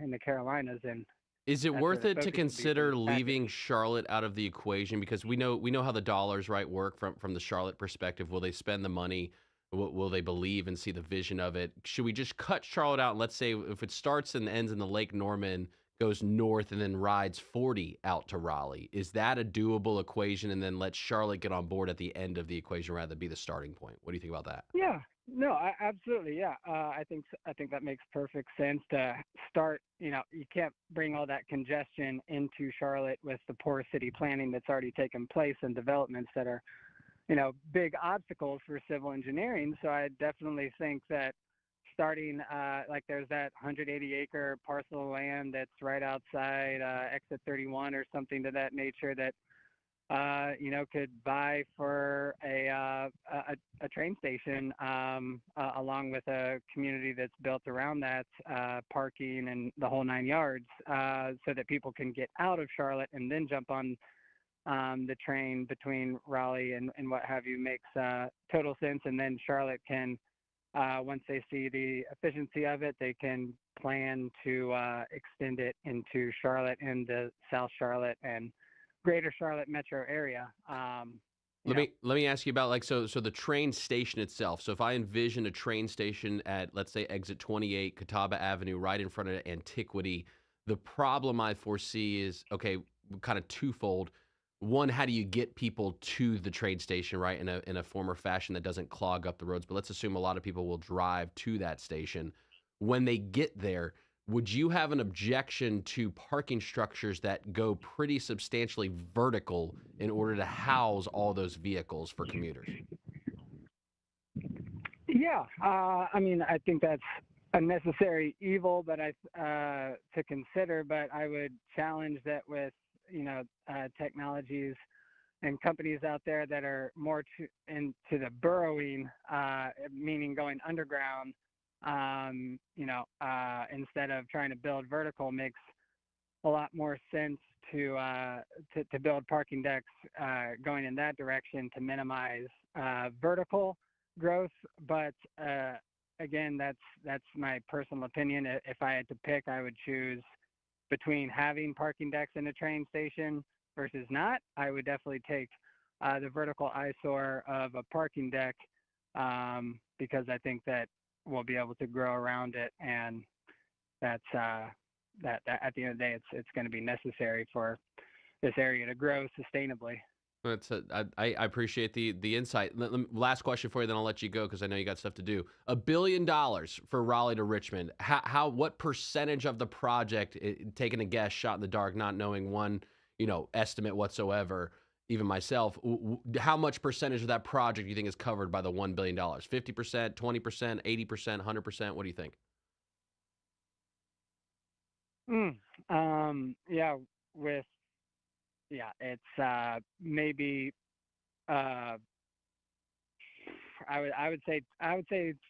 in the Carolinas. And is it worth it to consider leaving Charlotte out of the equation? Because we know how the dollars work from the Charlotte perspective. Will they spend the money? Will they believe and see the vision of it? Should we just cut Charlotte out? And let's say if it starts and ends in the Lake Norman, goes north, and then rides 40 out to Raleigh, is that a doable equation? And then let Charlotte get on board at the end of the equation rather than be the starting point. What do you think about that? Yeah, no, absolutely. Yeah. I think that makes perfect sense to start. You can't bring all that congestion into Charlotte with the poor city planning that's already taken place and developments that are, big obstacles for civil engineering. So I definitely think that starting, there's that 180-acre parcel of land that's right outside exit 31 or something to that nature that, could buy for a train station along with a community that's built around that, parking and the whole 9 yards, so that people can get out of Charlotte and then jump on the train between Raleigh and what have you makes total sense. And then Charlotte can, once they see the efficiency of it, they can plan to extend it into Charlotte and the South Charlotte and Greater Charlotte metro area. Let me ask you about so the train station itself. So if I envision a train station at, let's say, exit 28, Catawba Avenue, right in front of Antiquity, the problem I foresee is, okay, kind of twofold. One, how do you get people to the train station, right, in a former fashion that doesn't clog up the roads? But let's assume a lot of people will drive to that station. When they get there, would you have an objection to parking structures that go pretty substantially vertical in order to house all those vehicles for commuters? Yeah, I mean, I think that's a necessary evil, but to consider. But I would challenge that with technologies and companies out there that are more into the burrowing, meaning going underground. Instead of trying to build vertical, makes a lot more sense to build parking decks going in that direction to minimize vertical growth. But again, that's my personal opinion. If I had to pick, I would choose between having parking decks in a train station versus not. I would definitely take the vertical eyesore of a parking deck because I think that we'll be able to grow around it, and that's that at the end of the day, it's going to be necessary for this area to grow sustainably. I appreciate the insight. Last question for you, then I'll let you go because I know you got stuff to do. $1 billion for Raleigh to Richmond. What percentage of the project, taking a guess, shot in the dark, not knowing one estimate whatsoever, even myself, how much percentage of that project do you think is covered by the $1 billion? 50%, 20%, 80%, 100%? What do you think? It's maybe I would say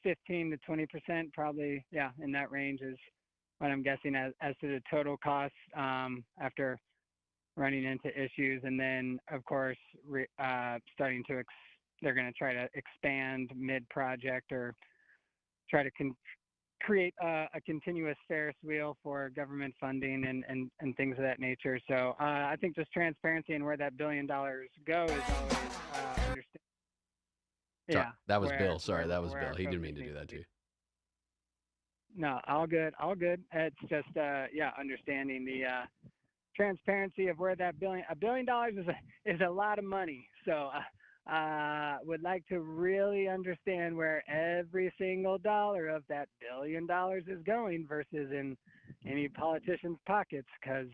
15 to 20%, probably. Yeah, in that range is what I'm guessing as to the total cost after running into issues. And then, of course, starting to they're going to try to expand mid-project or try to create a continuous Ferris wheel for government funding and things of that nature. So I think just transparency and where that $1 billion goes is always understanding. Sorry, that was Bill. Sorry, that was Bill. He didn't mean to do that to you. No, all good. It's just understanding the transparency of where that $1 billion is a lot of money. So would like to really understand where every single dollar of that $1 billion is going versus in any politician's pockets, because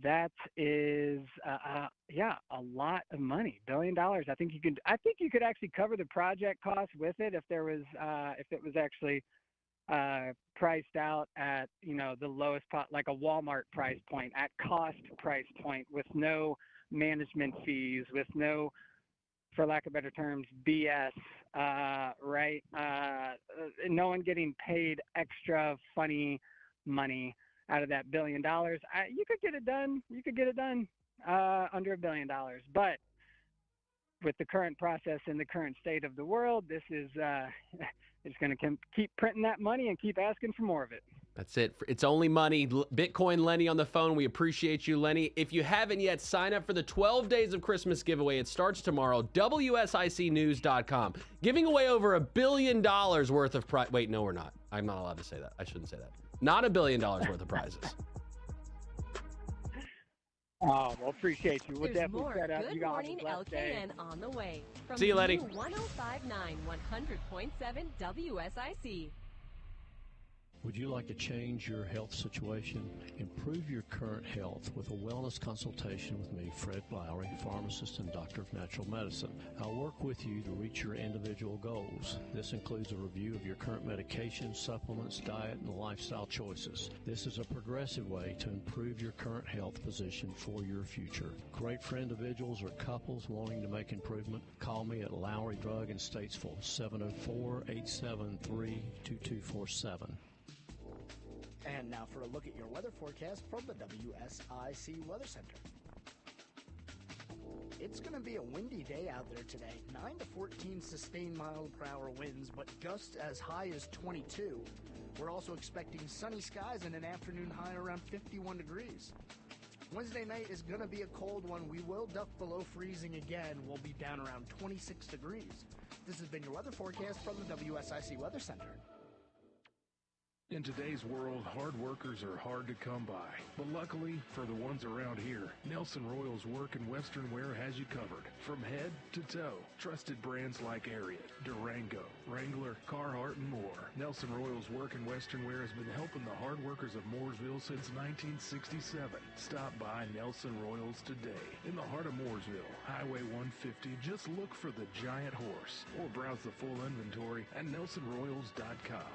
that is a lot of money. $1 billion. I think you could actually cover the project cost with it if it was actually priced out at the lowest like a Walmart price point, at cost price point, with no management fees, with no, for lack of better terms, BS, right? No one getting paid extra funny money out of that $1 billion. You could get it done. Under $1 billion. But with the current process and the current state of the world, this is it's going to keep printing that money and keep asking for more of it. That's it. It's only money. Bitcoin Lenny on the phone. We appreciate you, Lenny. If you haven't yet, sign up for the 12 Days of Christmas giveaway. It starts tomorrow. WSICnews.com. Giving away over $1 billion worth of prize. Wait, no, we're not. I'm not allowed to say that. I shouldn't say that. Not $1 billion worth of prizes. Oh, well, appreciate you. We'll There's definitely more set up. Good You got Morning LKN on the way. From See you, Lenny. 1059 100.7 WSIC. Would you like to change your health situation? Improve your current health with a wellness consultation with me, Fred Lowry, pharmacist and doctor of natural medicine. I'll work with you to reach your individual goals. This includes a review of your current medications, supplements, diet, and lifestyle choices. This is a progressive way to improve your current health position for your future. Great for individuals or couples wanting to make improvement. Call me at Lowry Drug in Statesville, 704-873-2247. And now for a look at your weather forecast from the WSIC Weather Center. It's going to be a windy day out there today. 9 to 14 sustained mile-per-hour winds, but gusts as high as 22. We're also expecting sunny skies and an afternoon high around 51 degrees. Wednesday night is going to be a cold one. We will duck below freezing again. We'll be down around 26 degrees. This has been your weather forecast from the WSIC Weather Center. In today's world, hard workers are hard to come by. But luckily, for the ones around here, Nelson Royal's work in Western wear has you covered. From head to toe, trusted brands like Ariat, Durango, Wrangler, Carhartt, and more. Nelson Royal's work in Western wear has been helping the hard workers of Mooresville since 1967. Stop by Nelson Royal's today. In the heart of Mooresville, Highway 150, just look for the giant horse. Or browse the full inventory at nelsonroyals.com.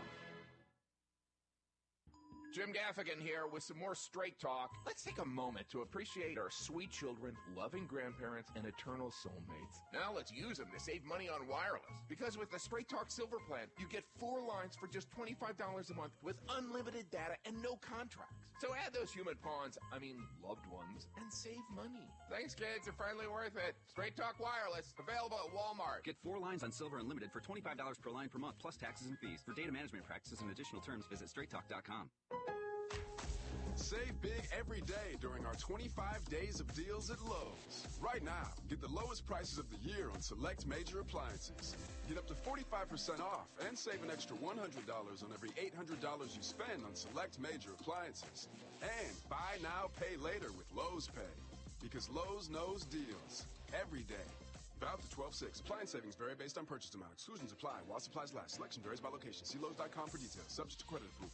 Jim Gaffigan here with some more Straight Talk. Let's take a moment to appreciate our sweet children, loving grandparents, and eternal soulmates. Now let's use them to save money on wireless. Because with the Straight Talk Silver Plan, you get 4 lines for just $25 a month with unlimited data and no contracts. So add those human pawns, loved ones, and save money. Thanks, kids. They're finally worth it. Straight Talk Wireless, available at Walmart. Get 4 lines on Silver Unlimited for $25 per line per month, plus taxes and fees. For data management practices and additional terms, visit straighttalk.com. Save big every day during our 25 days of deals at Lowe's. Right now, get the lowest prices of the year on select major appliances. Get up to 45% off and save an extra $100 on every $800 you spend on select major appliances. And buy now, pay later with Lowe's Pay. Because Lowe's knows deals every day. Valid to 12/6. Appliance savings vary based on purchase amount. Exclusions apply while supplies last. Selection varies by location. See Lowe's.com for details. Subject to credit approval.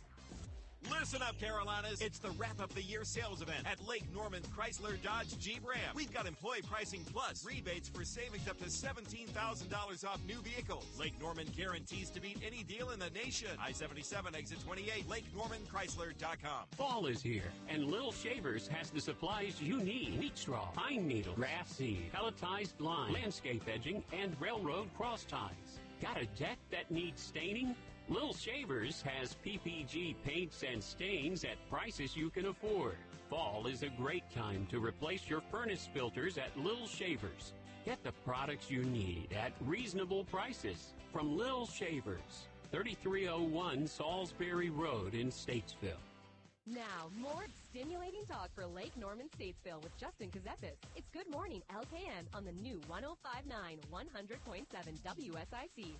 Listen up, Carolinas. It's the wrap-up the year sales event at Lake Norman Chrysler Dodge Jeep Ram. We've got employee pricing plus rebates for savings up to $17,000 off new vehicles. Lake Norman guarantees to beat any deal in the nation. I-77 exit 28, LakeNormanChrysler.com. Fall is here, and Little Shavers has the supplies you need. Wheat straw, pine needle, grass seed, pelletized line, landscape edging, and railroad cross ties. Got a deck that needs staining? Little Shavers has PPG paints and stains at prices you can afford. Fall is a great time to replace your furnace filters at Little Shavers. Get the products you need at reasonable prices from Little Shavers, 3301 Salisbury Road in Statesville. Now, more stimulating talk for Lake Norman Statesville with Justin Ckezepis. It's Good Morning LKN on the new 105.9, 100.7 WSIC.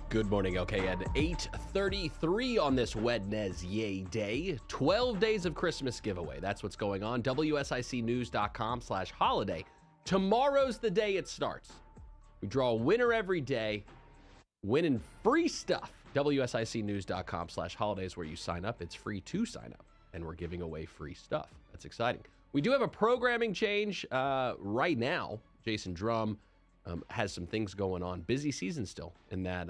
Good morning, LKN. 8:33 on this Wednesday day. 12 days of Christmas giveaway. That's what's going on. WSICnews.com/holiday. Tomorrow's the day it starts. We draw a winner every day, winning free stuff. WSICnews.com/holidays where you sign up. It's free to sign up, and we're giving away free stuff. That's exciting. We do have a programming change right now. Jason Drum has some things going on. Busy season still in that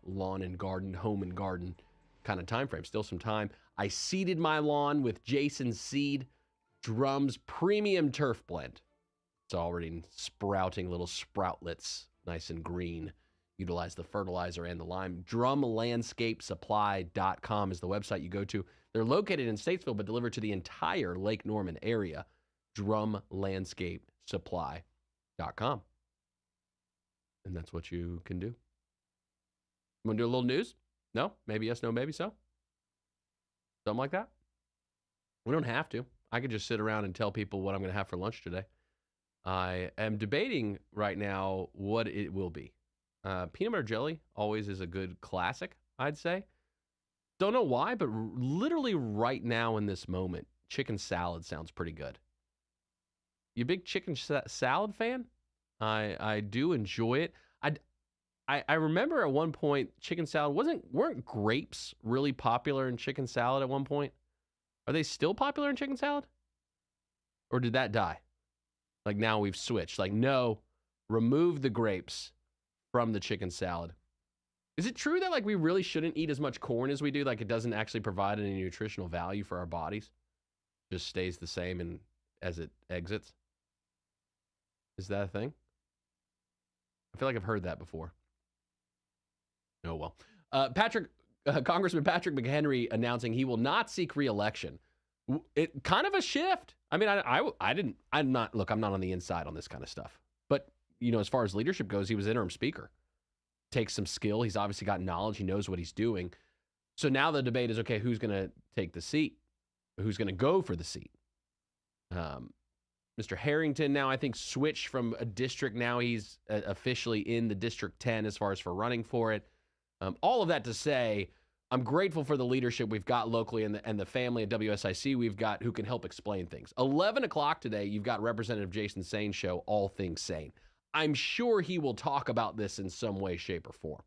lawn and garden, home and garden kind of time frame. Still some time. I seeded my lawn with Jason's Seed, Drum's premium turf blend. It's already sprouting little sproutlets, nice and green. Utilize the fertilizer and the lime. DrumLandscapeSupply.com is the website you go to. They're located in Statesville, but delivered to the entire Lake Norman area. DrumLandscapeSupply.com. And that's what you can do. Want to do a little news? No? Maybe yes, no, maybe so? Something like that? We don't have to. I could just sit around and tell people what I'm going to have for lunch today. I am debating right now what it will be. Peanut butter jelly always is a good classic, I'd say. Don't know why, but literally right now in this moment, chicken salad sounds pretty good. You a big chicken salad fan? I do enjoy it. I remember at one point chicken salad weren't grapes really popular in chicken salad at one point? Are they still popular in chicken salad? Or did that die? Like now we've switched. Like no, remove the grapes from the chicken salad. Is it true that like we really shouldn't eat as much corn as we do? Like it doesn't actually provide any nutritional value for our bodies? Just stays the same and as it exits? Is that a thing? I feel like I've heard that before. Oh, well. Congressman Patrick McHenry announcing he will not seek re-election It kind of a shift. I mean, I'm not on the inside on this kind of stuff. But, as far as leadership goes, he was interim speaker. Takes some skill. He's obviously got knowledge. He knows what he's doing. So now the debate is, okay, who's going to take the seat? Who's going to go for the seat? Mr. Harrington now, I think, switched from a district. Now he's officially in the District 10 as far as for running for it. All of that to say, I'm grateful for the leadership we've got locally and the family at WSIC we've got who can help explain things. 11 o'clock today, you've got Representative Jason Sane's show, All Things Sane. I'm sure he will talk about this in some way, shape, or form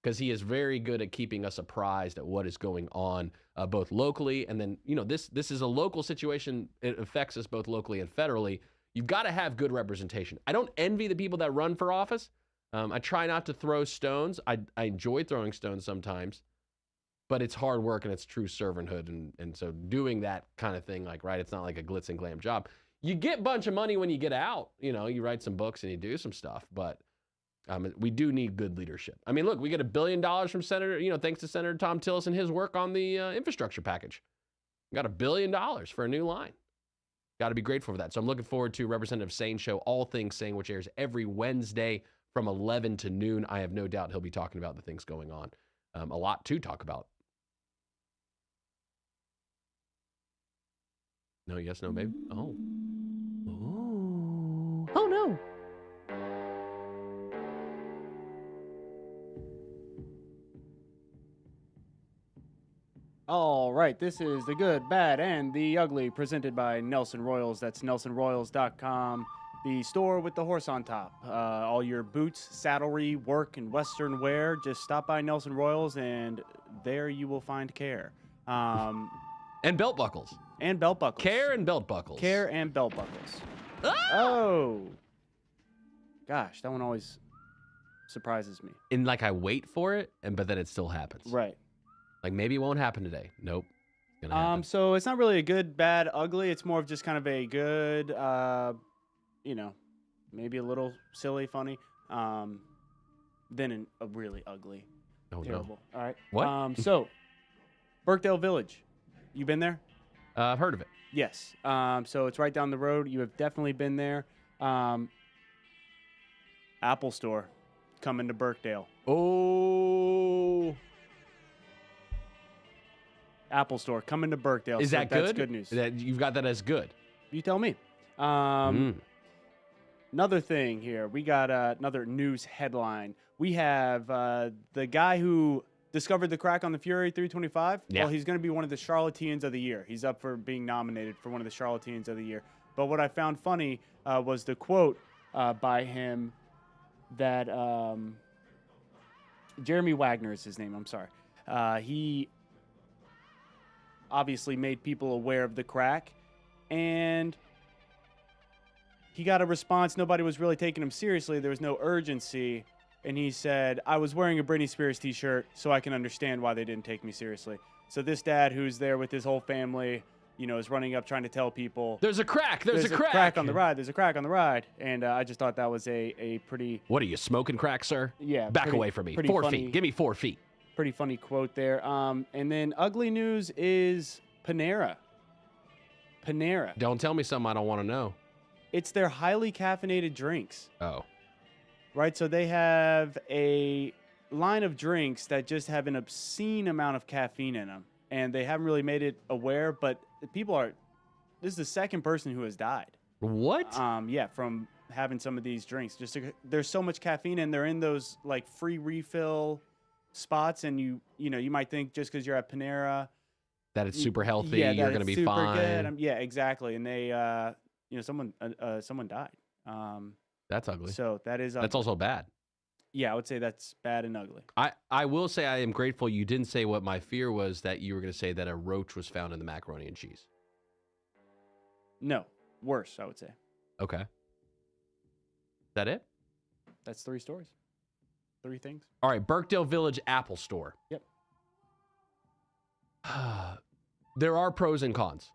because he is very good at keeping us apprised at what is going on both locally and then, this is a local situation. It affects us both locally and federally. You've got to have good representation. I don't envy the people that run for office. I try not to throw stones. I enjoy throwing stones sometimes. But it's hard work and it's true servanthood. And so doing that kind of thing, it's not like a glitz and glam job. You get a bunch of money when you get out. You write some books and you do some stuff. But we do need good leadership. I mean, look, we get $1 billion from Senator, thanks to Senator Tom Tillis and his work on the infrastructure package. We got $1 billion for a new line. Got to be grateful for that. So I'm looking forward to Representative Sane's show, All Things Sane, which airs every Wednesday from 11 to noon. I have no doubt he'll be talking about the things going on. A lot to talk about. No, yes, no, maybe. Oh. Oh, no. All right, this is The Good, Bad, and the Ugly, presented by Nelson Royals. That's nelsonroyals.com, the store with the horse on top. All your boots, saddlery, work, and Western wear, just stop by Nelson Royals, and there you will find care. And belt buckles. And belt buckles. Care and belt buckles. Care and belt buckles. Ah! Oh. Gosh, that one always surprises me. And I wait for it, but then it still happens. Right. Maybe it won't happen today. Nope. It's gonna happen. So it's not really a good, bad, ugly. It's more of just kind of a good, maybe a little silly, funny, than a really ugly, terrible. No. All right. What? So, Birkdale Village. You been there? I've heard of it. Yes. So it's right down the road. You have definitely been there. Apple Store coming to Birkdale. Oh. Apple Store coming to Birkdale. Is that good? That's good news. You've got that as good. You tell me. Another thing here. We got another news headline. We have the guy who discovered the crack on the Fury 325. Yeah. Well, he's going to be one of the Charlatans of the Year. He's up for being nominated for one of the Charlatans of the Year. But what I found funny was the quote by him that Jeremy Wagner is his name. I'm sorry. He obviously made people aware of the crack, and he got a response. Nobody was really taking him seriously. There was no urgency. And he said, I was wearing a Britney Spears t-shirt, so I can understand why they didn't take me seriously. So this dad who's there with his whole family, is running up trying to tell people. There's a crack. There's a crack on the ride. There's a crack on the ride. And I just thought that was a pretty. What are you, smoking crack, sir? Yeah. Back away from me. 4 feet. Give me 4 feet. Pretty funny quote there. And then ugly news is Panera. Don't tell me something I don't want to know. It's their highly caffeinated drinks. Oh. Right, so they have a line of drinks that just have an obscene amount of caffeine in them, and they haven't really made it aware, but this is the second person who has died. What? Yeah, from having some of these drinks. There's so much caffeine, and they're in those, free refill spots, and you might think just because you're at Panera. That it's super healthy, you're going to be fine. Good. Yeah, exactly, and they, someone died. That's ugly. So that is ugly. That's also bad. Yeah, I would say that's bad and ugly. I will say I am grateful you didn't say what my fear was, that you were going to say that a roach was found in the macaroni and cheese. No. Worse, I would say. Okay. Is that it? That's 3 stories. 3 things. All right, Birkdale Village Apple Store. Yep. There are pros and cons.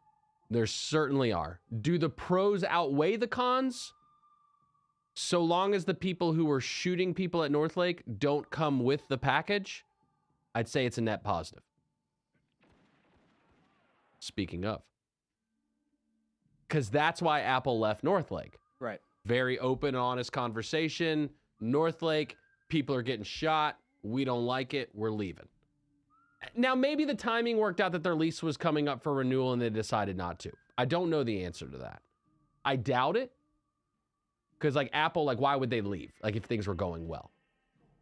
There certainly are. Do the pros outweigh the cons? So long as the people who were shooting people at Northlake don't come with the package, I'd say it's a net positive. Speaking of. Because that's why Apple left Northlake. Right. Very open, honest conversation. Northlake, people are getting shot. We don't like it. We're leaving. Now, maybe the timing worked out that their lease was coming up for renewal and they decided not to. I don't know the answer to that. I doubt it. Because, like, Apple, like, why would they leave? Like, if things were going well.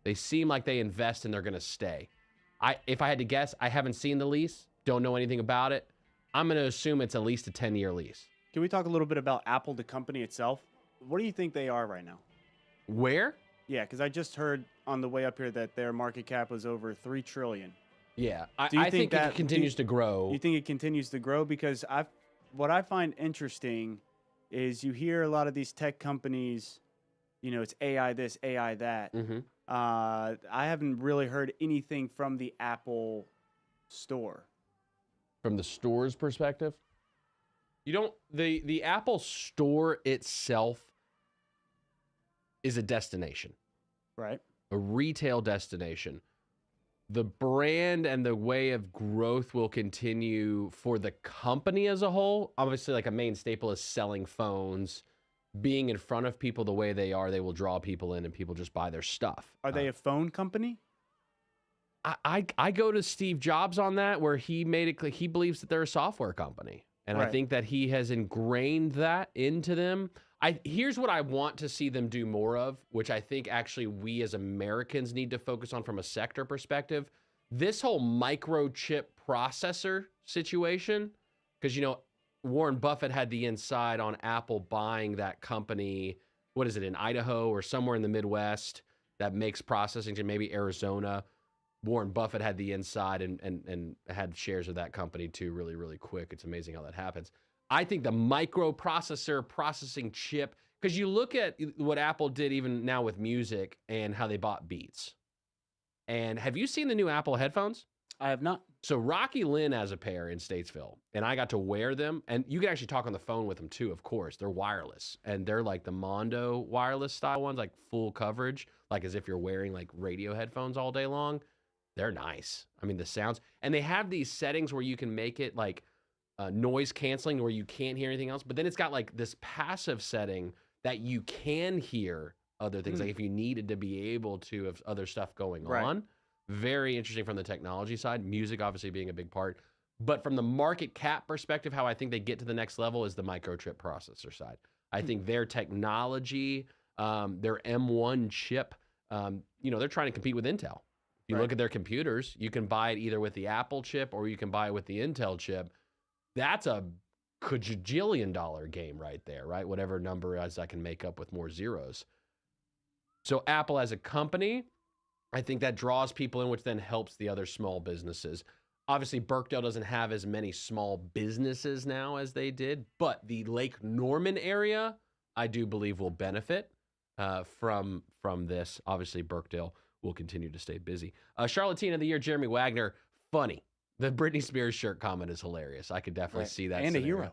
They seem like they invest and they're going to stay. If I had to guess, I haven't seen the lease. Don't know anything about it. I'm going to assume it's at least a 10-year lease. Can we talk a little bit about Apple, the company itself? What do you think they are right now? Where? Yeah, because I just heard on the way up here that their market cap was over $3 trillion. Yeah, I think it continues to grow. You think it continues to grow? Because what I find interesting is you hear a lot of these tech companies, you know, it's AI this, AI that. Mm-hmm. I haven't really heard anything from the Apple store. From the store's perspective? You don't, the Apple store itself is a destination. Right. A retail destination. The brand and the way of growth will continue for the company as a whole. Obviously, like a main staple is selling phones, being in front of people the way they are. They will draw people in and people just buy their stuff. Are they a phone company? I go to Steve Jobs on that, where he made it clear he believes that they're a software company. And I think that he has ingrained that into them. Here's what I want to see them do more of, which I think actually we as Americans need to focus on from a sector perspective. This whole microchip processor situation, because, you know, Warren Buffett had the inside on Apple buying that company, what is it, in Idaho or somewhere in the Midwest that makes processing, to maybe Arizona. Warren Buffett had the inside and had shares of that company too, really, really quick. It's amazing how that happens. I think the microprocessor processing chip, because you look at what Apple did even now with music and how they bought Beats. And have you seen the new Apple headphones? I have not. So Rocky Lynn has a pair in Statesville, and I got to wear them. And you can actually talk on the phone with them too, of course. They're wireless, and they're like the Mondo wireless style ones, like full coverage, like as if you're wearing like radio headphones all day long. They're nice. I mean, the sounds, and they have these settings where you can make it like noise canceling where you can't hear anything else. But then it's got like this passive setting that you can hear other things. Like if you needed to be able to have other stuff going on. Very interesting from the technology side. Music obviously being a big part. But from the market cap perspective, how I think they get to the next level is the microchip processor side. I think their technology, their M1 chip, you know, they're trying to compete with Intel. If you look at their computers, you can buy it either with the Apple chip or you can buy it with the Intel chip. That's a quadrillion-dollar game right there, right? Whatever number as I can make up with more zeros. So Apple as a company, I think that draws people in, which then helps the other small businesses. Obviously, Birkdale doesn't have as many small businesses now as they did, but the Lake Norman area, I do believe, will benefit from this. Obviously, Birkdale will continue to stay busy. Charlatan of the Year, Jeremy Wagner, funny. The Britney Spears shirt comment is hilarious. I could definitely see that. And scenario. a hero.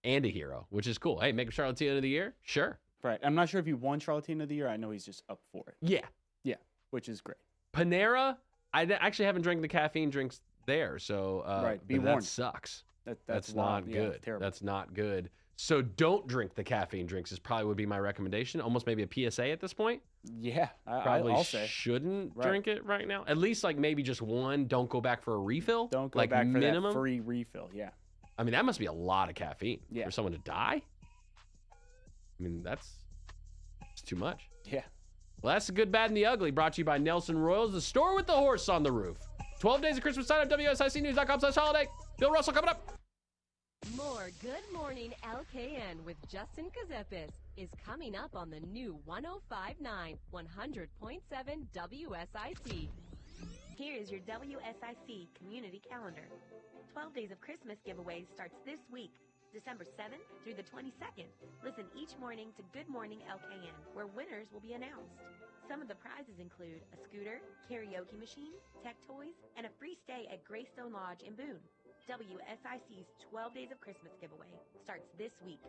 And a hero, which is cool. Hey, make him Charlatan of the Year? Sure. Right. I'm not sure if he won Charlatan of the Year. I know he's just up for it. Yeah. Yeah, which is great. Panera, I actually haven't drank the caffeine drinks there, so be that warned. sucks. That's not wild. good. Yeah, terrible. That's not good. So don't drink the caffeine drinks is probably would be my recommendation. Almost maybe a PSA at this point. Yeah, I'll say. Shouldn't drink it right now. At least like maybe just one. Don't go back for a refill. Don't go like back for minimum. that free refill. Yeah. I mean, that must be a lot of caffeine for someone to die. I mean, it's too much. Yeah. Well, that's the good, bad, and the ugly. Brought to you by Nelson Royals, the store with the horse on the roof. 12 days of Christmas sign up, WSICnews.com/holiday. Bill Russell coming up. More Good Morning LKN with Justin Ckezepis is coming up on the new 105.9 100.7 WSIC. Here is your WSIC community calendar. 12 days of Christmas giveaways starts this week, December 7th through the 22nd. Listen each morning to Good Morning LKN, where winners will be announced. Some of the prizes include a scooter, karaoke machine, tech toys, and a free stay at Greystone Lodge in Boone. WSIC's 12 Days of Christmas giveaway starts this week.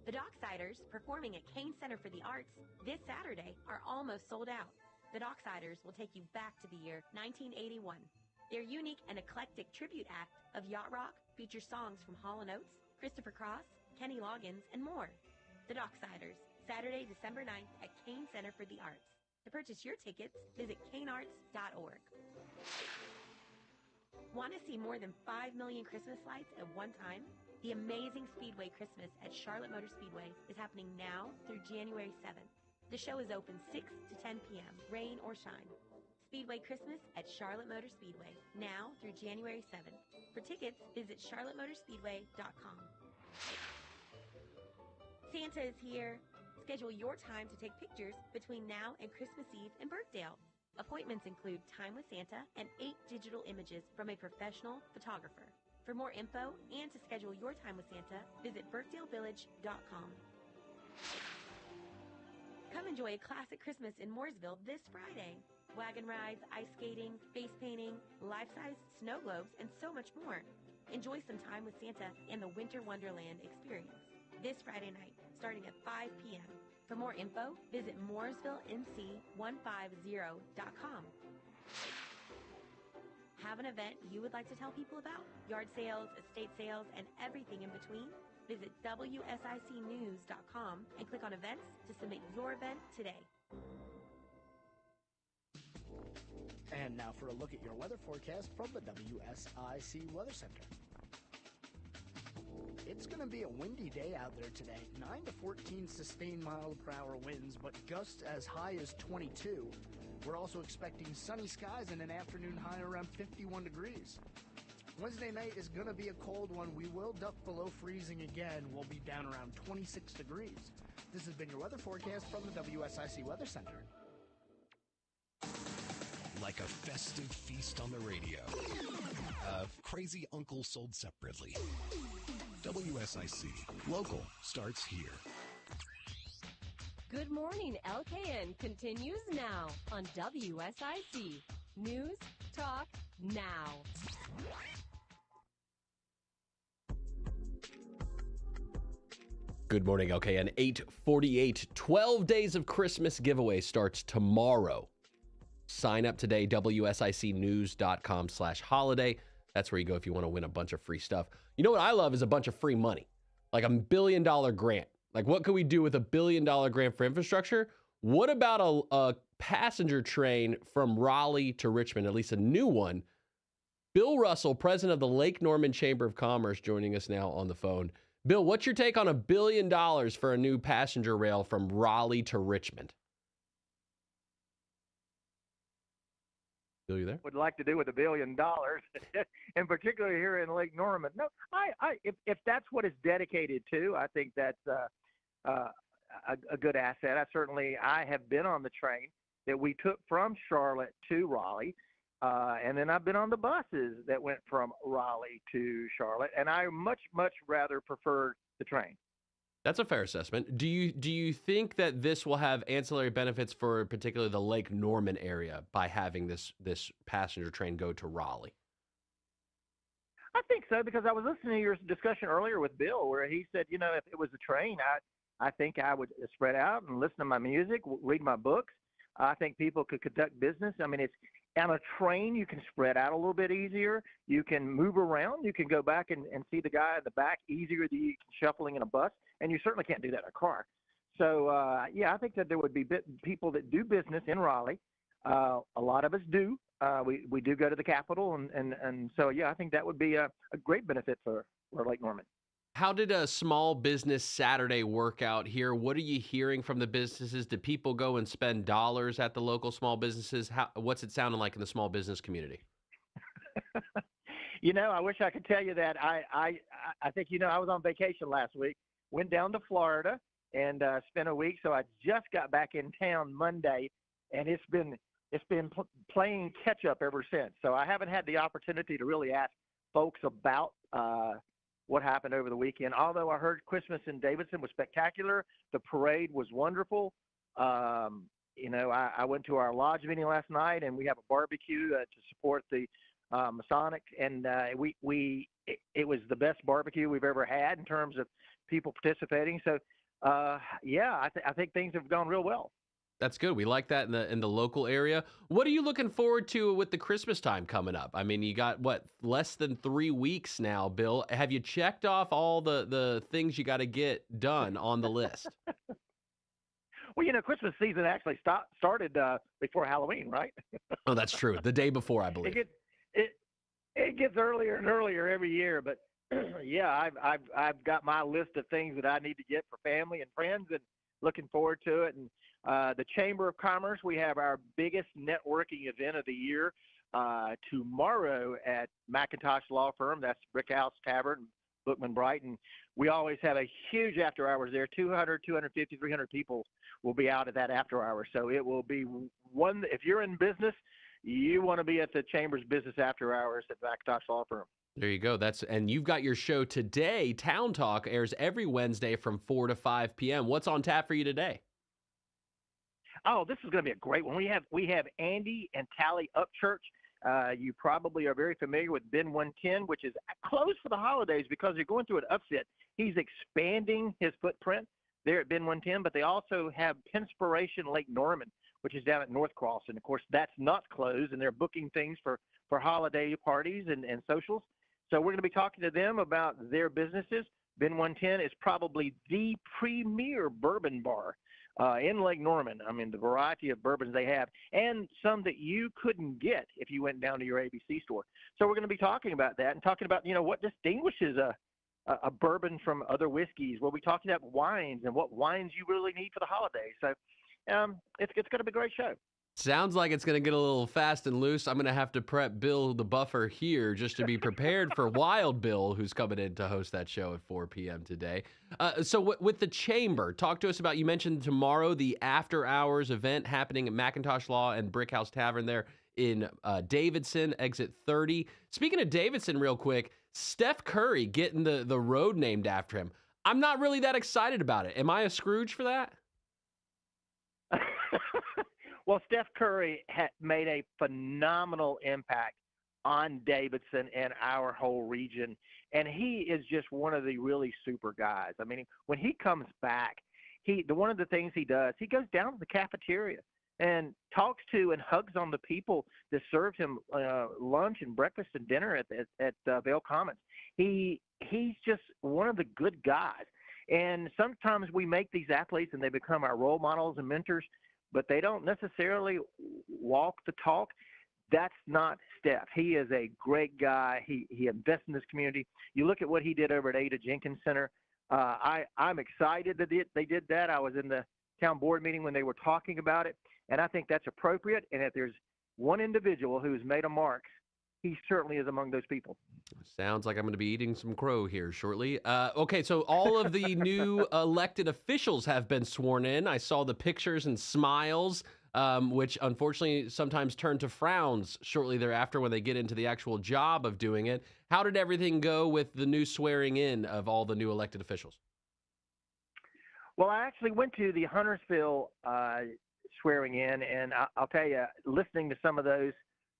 The Docksiders, performing at Kane Center for the Arts this Saturday, are almost sold out. The Docksiders will take you back to the year 1981. Their unique and eclectic tribute act of yacht rock features songs from Hall & Oates, Christopher Cross, Kenny Loggins, and more. The Docksiders, Saturday, December 9th at Kane Center for the Arts. To purchase your tickets, visit kanearts.org. Want to see more than 5 million Christmas lights at one time? The Amazing Speedway Christmas at Charlotte Motor Speedway is happening now through January 7th. The show is open 6 to 10 p.m., rain or shine. Speedway Christmas at Charlotte Motor Speedway, now through January 7th. For tickets, visit charlottemotorspeedway.com. Santa is here. Schedule your time to take pictures between now and Christmas Eve in Birkdale. Appointments include time with Santa and 8 digital images from a professional photographer. For more info and to schedule your time with Santa, visit birkdalevillage.com. Come enjoy a classic Christmas in Mooresville this Friday. Wagon rides, ice skating, face painting, life-size snow globes, and so much more. Enjoy some time with Santa and the Winter Wonderland experience this Friday night, starting at 5 p.m. For more info, visit mooresvillenc150.com. Have an event you would like to tell people about? Yard sales, estate sales, and everything in between? Visit WSICnews.com and click on events to submit your event today. And now for a look at your weather forecast from the WSIC Weather Center. It's going to be a windy day out there today. 9 to 14 sustained mile-per-hour winds, but gusts as high as 22. We're also expecting sunny skies and an afternoon high around 51 degrees. Wednesday night is going to be a cold one. We will duck below freezing again. We'll be down around 26 degrees. This has been your weather forecast from the WSIC Weather Center. Like a festive feast on the radio. Crazy Uncle sold separately. WSIC. Local starts here. Good morning, LKN continues now on WSIC. News, talk, now. Good morning, LKN. 8:48. 12 Days of Christmas giveaway starts tomorrow. Sign up today, WSICnews.com/holiday. That's where you go if you want to win a bunch of free stuff. You know what I love is a bunch of free money, like a $1 billion grant. Like, what could we do with a $1 billion grant for infrastructure? What about a passenger train from Raleigh to Richmond, at least a new one? Bill Russell, president of the Lake Norman Chamber of Commerce, joining us now on the phone. Bill, what's your take on $1 billion for a new passenger rail from Raleigh to Richmond? Bill, you there? Would like to do with $1 billion, and particularly here in Lake Norman. No, if that's what it's dedicated to, I think that's a good asset. I have been on the train that we took from Charlotte to Raleigh, and then I've been on the buses that went from Raleigh to Charlotte, and I much rather prefer the train. That's a fair assessment. Do you think that this will have ancillary benefits for particularly the Lake Norman area by having this passenger train go to Raleigh? I think so, because I was listening to your discussion earlier with Bill where he said, if it was a train, I think I would spread out and listen to my music, read my books. I think people could conduct business. I mean, it's on a train, you can spread out a little bit easier. You can move around. You can go back and see the guy in the back easier than you can shuffling in a bus. And you certainly can't do that in a car. So, I think that there would be people that do business in Raleigh. A lot of us do. We do go to the Capitol. And so, I think that would be a great benefit for Lake Norman. How did a small business Saturday work out here? What are you hearing from the businesses? Do people go and spend dollars at the local small businesses? What's it sounding like in the small business community? I wish I could tell you that. I think, I was on vacation last week, went down to Florida and spent a week. So I just got back in town Monday, and it's been playing catch up ever since. So I haven't had the opportunity to really ask folks about what happened over the weekend. Although I heard Christmas in Davidson was spectacular. The parade was wonderful. I went to our lodge meeting last night, and we have a barbecue to support the Masonic, and it was the best barbecue we've ever had in terms of people participating. So, I think things have gone real well. That's good. We like that in the local area. What are you looking forward to with the Christmas time coming up? I mean, you got less than 3 weeks now, Bill. Have you checked off all the things you got to get done on the list? Well, Christmas season actually started before Halloween, right? Oh, that's true. The day before, I believe. It gets earlier and earlier every year, but yeah, I've got my list of things that I need to get for family and friends, and looking forward to it. And the Chamber of Commerce, we have our biggest networking event of the year tomorrow at McIntosh Law Firm. That's Brick House Tavern, Bookman Brighton. We always have a huge after hours there. 200, 250, 300 people will be out at that after hours. So it will be one. If you're in business, you want to be at the Chamber's business after hours at McIntosh Law Firm. There you go. And you've got your show today. Town Talk airs every Wednesday from 4 to 5 p.m. What's on tap for you today? Oh, this is going to be a great one. We have Andy and Tally Upchurch. You probably are very familiar with Ben 110, which is close for the holidays because they're going through an upset. He's expanding his footprint there at Ben 110, but they also have Pinspiration Lake Norman, which is down at North Cross. And, of course, that's not closed, and they're booking things for holiday parties and socials. So we're going to be talking to them about their businesses. Ben 110 is probably the premier bourbon bar in Lake Norman. I mean, the variety of bourbons they have, and some that you couldn't get if you went down to your ABC store. So we're going to be talking about that and talking about, what distinguishes a bourbon from other whiskeys. We'll be talking about wines and what wines you really need for the holidays. So it's going to be a great show. Sounds like it's going to get a little fast and loose. I'm going to have to prep Bill the Buffer here just to be prepared for Wild Bill, who's coming in to host that show at 4 p.m. today. So with the Chamber, talk to us about, you mentioned tomorrow, the after hours event happening at McIntosh Law and Brick House Tavern there in Davidson, exit 30. Speaking of Davidson real quick, Steph Curry getting the road named after him. I'm not really that excited about it. Am I a Scrooge for that? Well, Steph Curry made a phenomenal impact on Davidson and our whole region, and he is just one of the really super guys. I mean, when he comes back, one of the things he does, he goes down to the cafeteria and talks to and hugs on the people that served him lunch and breakfast and dinner at Vail Commons. He's just one of the good guys. And sometimes we make these athletes and they become our role models and mentors, but they don't necessarily walk the talk. That's not Steph. He is a great guy. He invests in this community. You look at what he did over at Ada Jenkins Center. I'm excited that they did that. I was in the town board meeting when they were talking about it, and I think that's appropriate. And if there's one individual who's made a mark, he certainly is among those people. Sounds like I'm going to be eating some crow here shortly. Okay, so all of the new elected officials have been sworn in. I saw the pictures and smiles, which unfortunately sometimes turn to frowns shortly thereafter when they get into the actual job of doing it. How did everything go with the new swearing in of all the new elected officials? Well, I actually went to the Huntersville swearing in, and I'll tell you, listening to some of those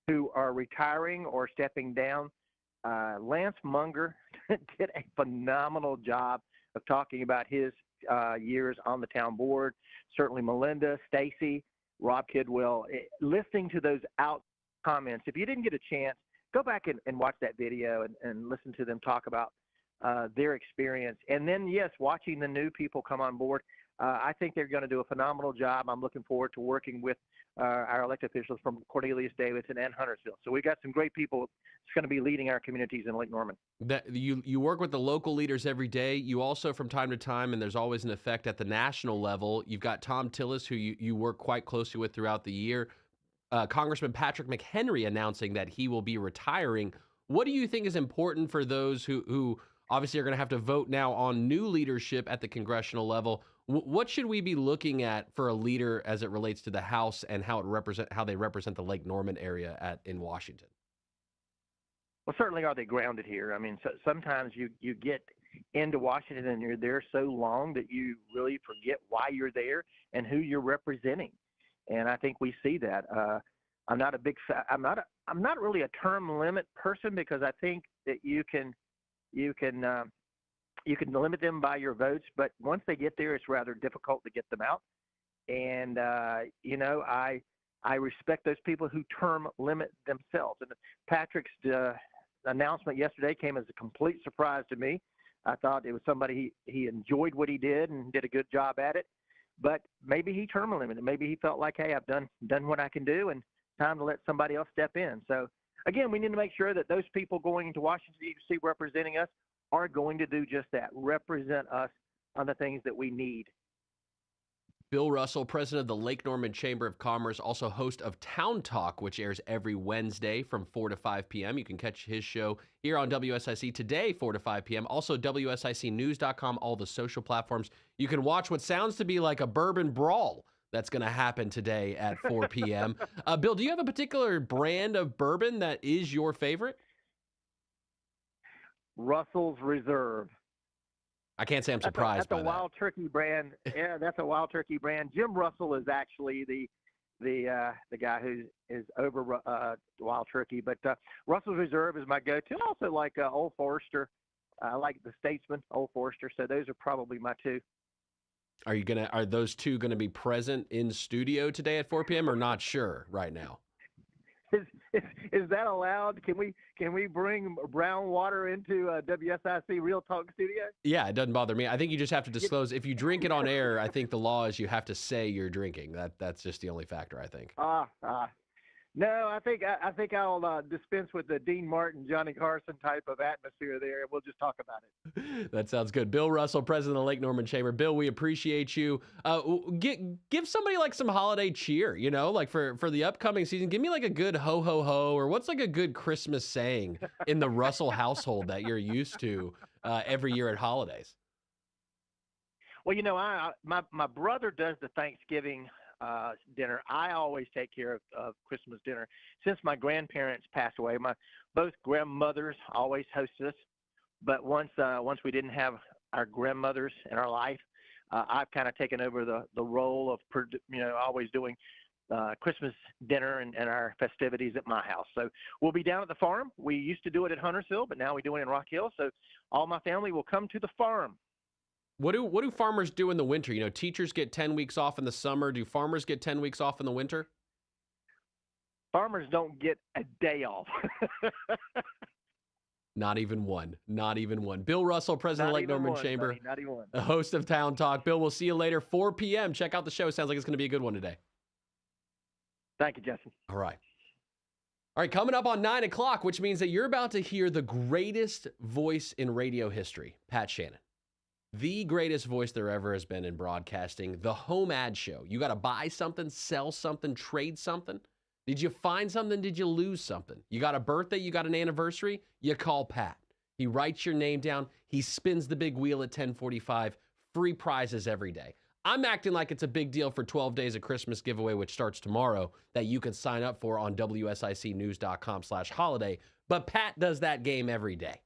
who are retiring or stepping down, Lance Munger did a phenomenal job of talking about his years on the town board. Certainly Melinda, Stacy, Rob Kidwell, listening to those out comments. If you didn't get a chance, go back and watch that video and listen to them talk about their experience. And then, yes, watching the new people come on board. I think they're going to do a phenomenal job. I'm looking forward to working with our elected officials from Cornelius Davidson and Huntersville. So we've got some great people that's going to be leading our communities in Lake Norman. You work with the local leaders every day. You also, from time to time, and there's always an effect at the national level, you've got Tom Tillis, who you work quite closely with throughout the year. Congressman Patrick McHenry announcing that he will be retiring. What do you think is important for those who obviously are going to have to vote now on new leadership at the congressional level? What should we be looking at for a leader as it relates to the House and how they represent the Lake Norman area in Washington? Well, certainly are they grounded here? I mean, sometimes you get into Washington and you're there so long that you really forget why you're there and who you're representing. And I think we see that. I'm not really a term limit person because I think that you can limit them by your votes, but once they get there, it's rather difficult to get them out. And, I respect those people who term limit themselves. And Patrick's announcement yesterday came as a complete surprise to me. I thought it was somebody he enjoyed what he did and did a good job at it. But maybe he term limited. Maybe he felt like, hey, I've done what I can do, and time to let somebody else step in. So, again, we need to make sure that those people going into Washington, D.C. representing us are going to do just that, represent us on the things that we need. Bill Russell, president of the Lake Norman Chamber of Commerce, also host of Town Talk, which airs every Wednesday from 4 to 5 p.m. You can catch his show here on WSIC today, 4 to 5 p.m. Also, WSICnews.com, all the social platforms. You can watch what sounds to be like a bourbon brawl that's going to happen today at 4 p.m. Bill, do you have a particular brand of bourbon that is your favorite? Russell's Reserve. I can't say I'm surprised by that. That's a Wild Turkey brand. Yeah, that's a Wild Turkey brand. Jim Russell is actually the guy who is over Wild Turkey, but Russell's Reserve is my go-to. I also like Old Forester. I like the Statesman, Old Forester. So those are probably my two. Are those two gonna be present in studio today at 4 p.m. or not sure right now? Is that allowed? Can we bring brown water into WSIC Real Talk Studio? Yeah, it doesn't bother me. I think you just have to disclose if you drink it on air. I think the law is you have to say you're drinking. That's just the only factor, I think. No, I think I'll dispense with the Dean Martin, Johnny Carson type of atmosphere there, and we'll just talk about it. That sounds good. Bill Russell, president of the Lake Norman Chamber. Bill, we appreciate you. Give somebody like some holiday cheer, like for the upcoming season. Give me like a good ho ho ho, or what's like a good Christmas saying in the Russell household that you're used to every year at holidays. Well, my brother does the Thanksgiving dinner. I always take care of Christmas dinner. Since my grandparents passed away, both grandmothers always hosted us. But once we didn't have our grandmothers in our life, I've kind of taken over the role of always doing Christmas dinner and our festivities at my house. So we'll be down at the farm. We used to do it at Huntersville, but now we do it in Rock Hill. So all my family will come to the farm. What do farmers do in the winter? Teachers get 10 weeks off in the summer. Do farmers get 10 weeks off in the winter? Farmers don't get a day off. Not even one. Not even one. Bill Russell, president of Lake Norman Chamber, not even one. The host of Town Talk. Bill, we'll see you later, 4 p.m. Check out the show. Sounds like it's going to be a good one today. Thank you, Justin. All right, coming up on 9 o'clock, which means that you're about to hear the greatest voice in radio history, Pat Shannon. The greatest voice there ever has been in broadcasting, the home ad show. You got to buy something, sell something, trade something. Did you find something? Did you lose something? You got a birthday? You got an anniversary? You call Pat. He writes your name down. He spins the big wheel at 10:45. Free prizes every day. I'm acting like it's a big deal for 12 days of Christmas giveaway, which starts tomorrow, that you can sign up for on WSICnews.com/holiday. But Pat does that game every day.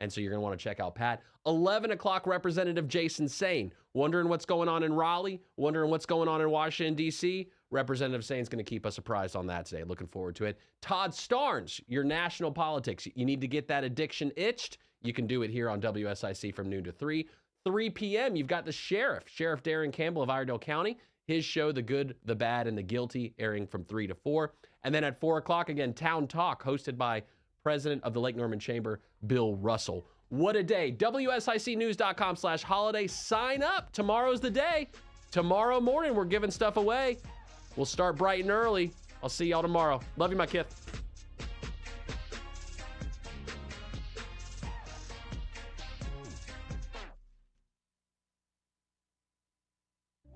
And so you're going to want to check out Pat. 11 o'clock, Representative Jason Sain. Wondering what's going on in Raleigh? Wondering what's going on in Washington, D.C.? Representative Sain's going to keep us surprised on that today. Looking forward to it. Todd Starnes, your national politics. You need to get that addiction itched. You can do it here on WSIC from noon to 3. 3 p.m., you've got the Sheriff Darren Campbell of Iredell County. His show, The Good, the Bad, and the Guilty, airing from 3 to 4. And then at 4 o'clock, again, Town Talk, hosted by president of the Lake Norman Chamber, Bill Russell. What a day. WSICnews.com/holiday. Sign up. Tomorrow's the day. Tomorrow morning, we're giving stuff away. We'll start bright and early. I'll see y'all tomorrow. Love you, my kid.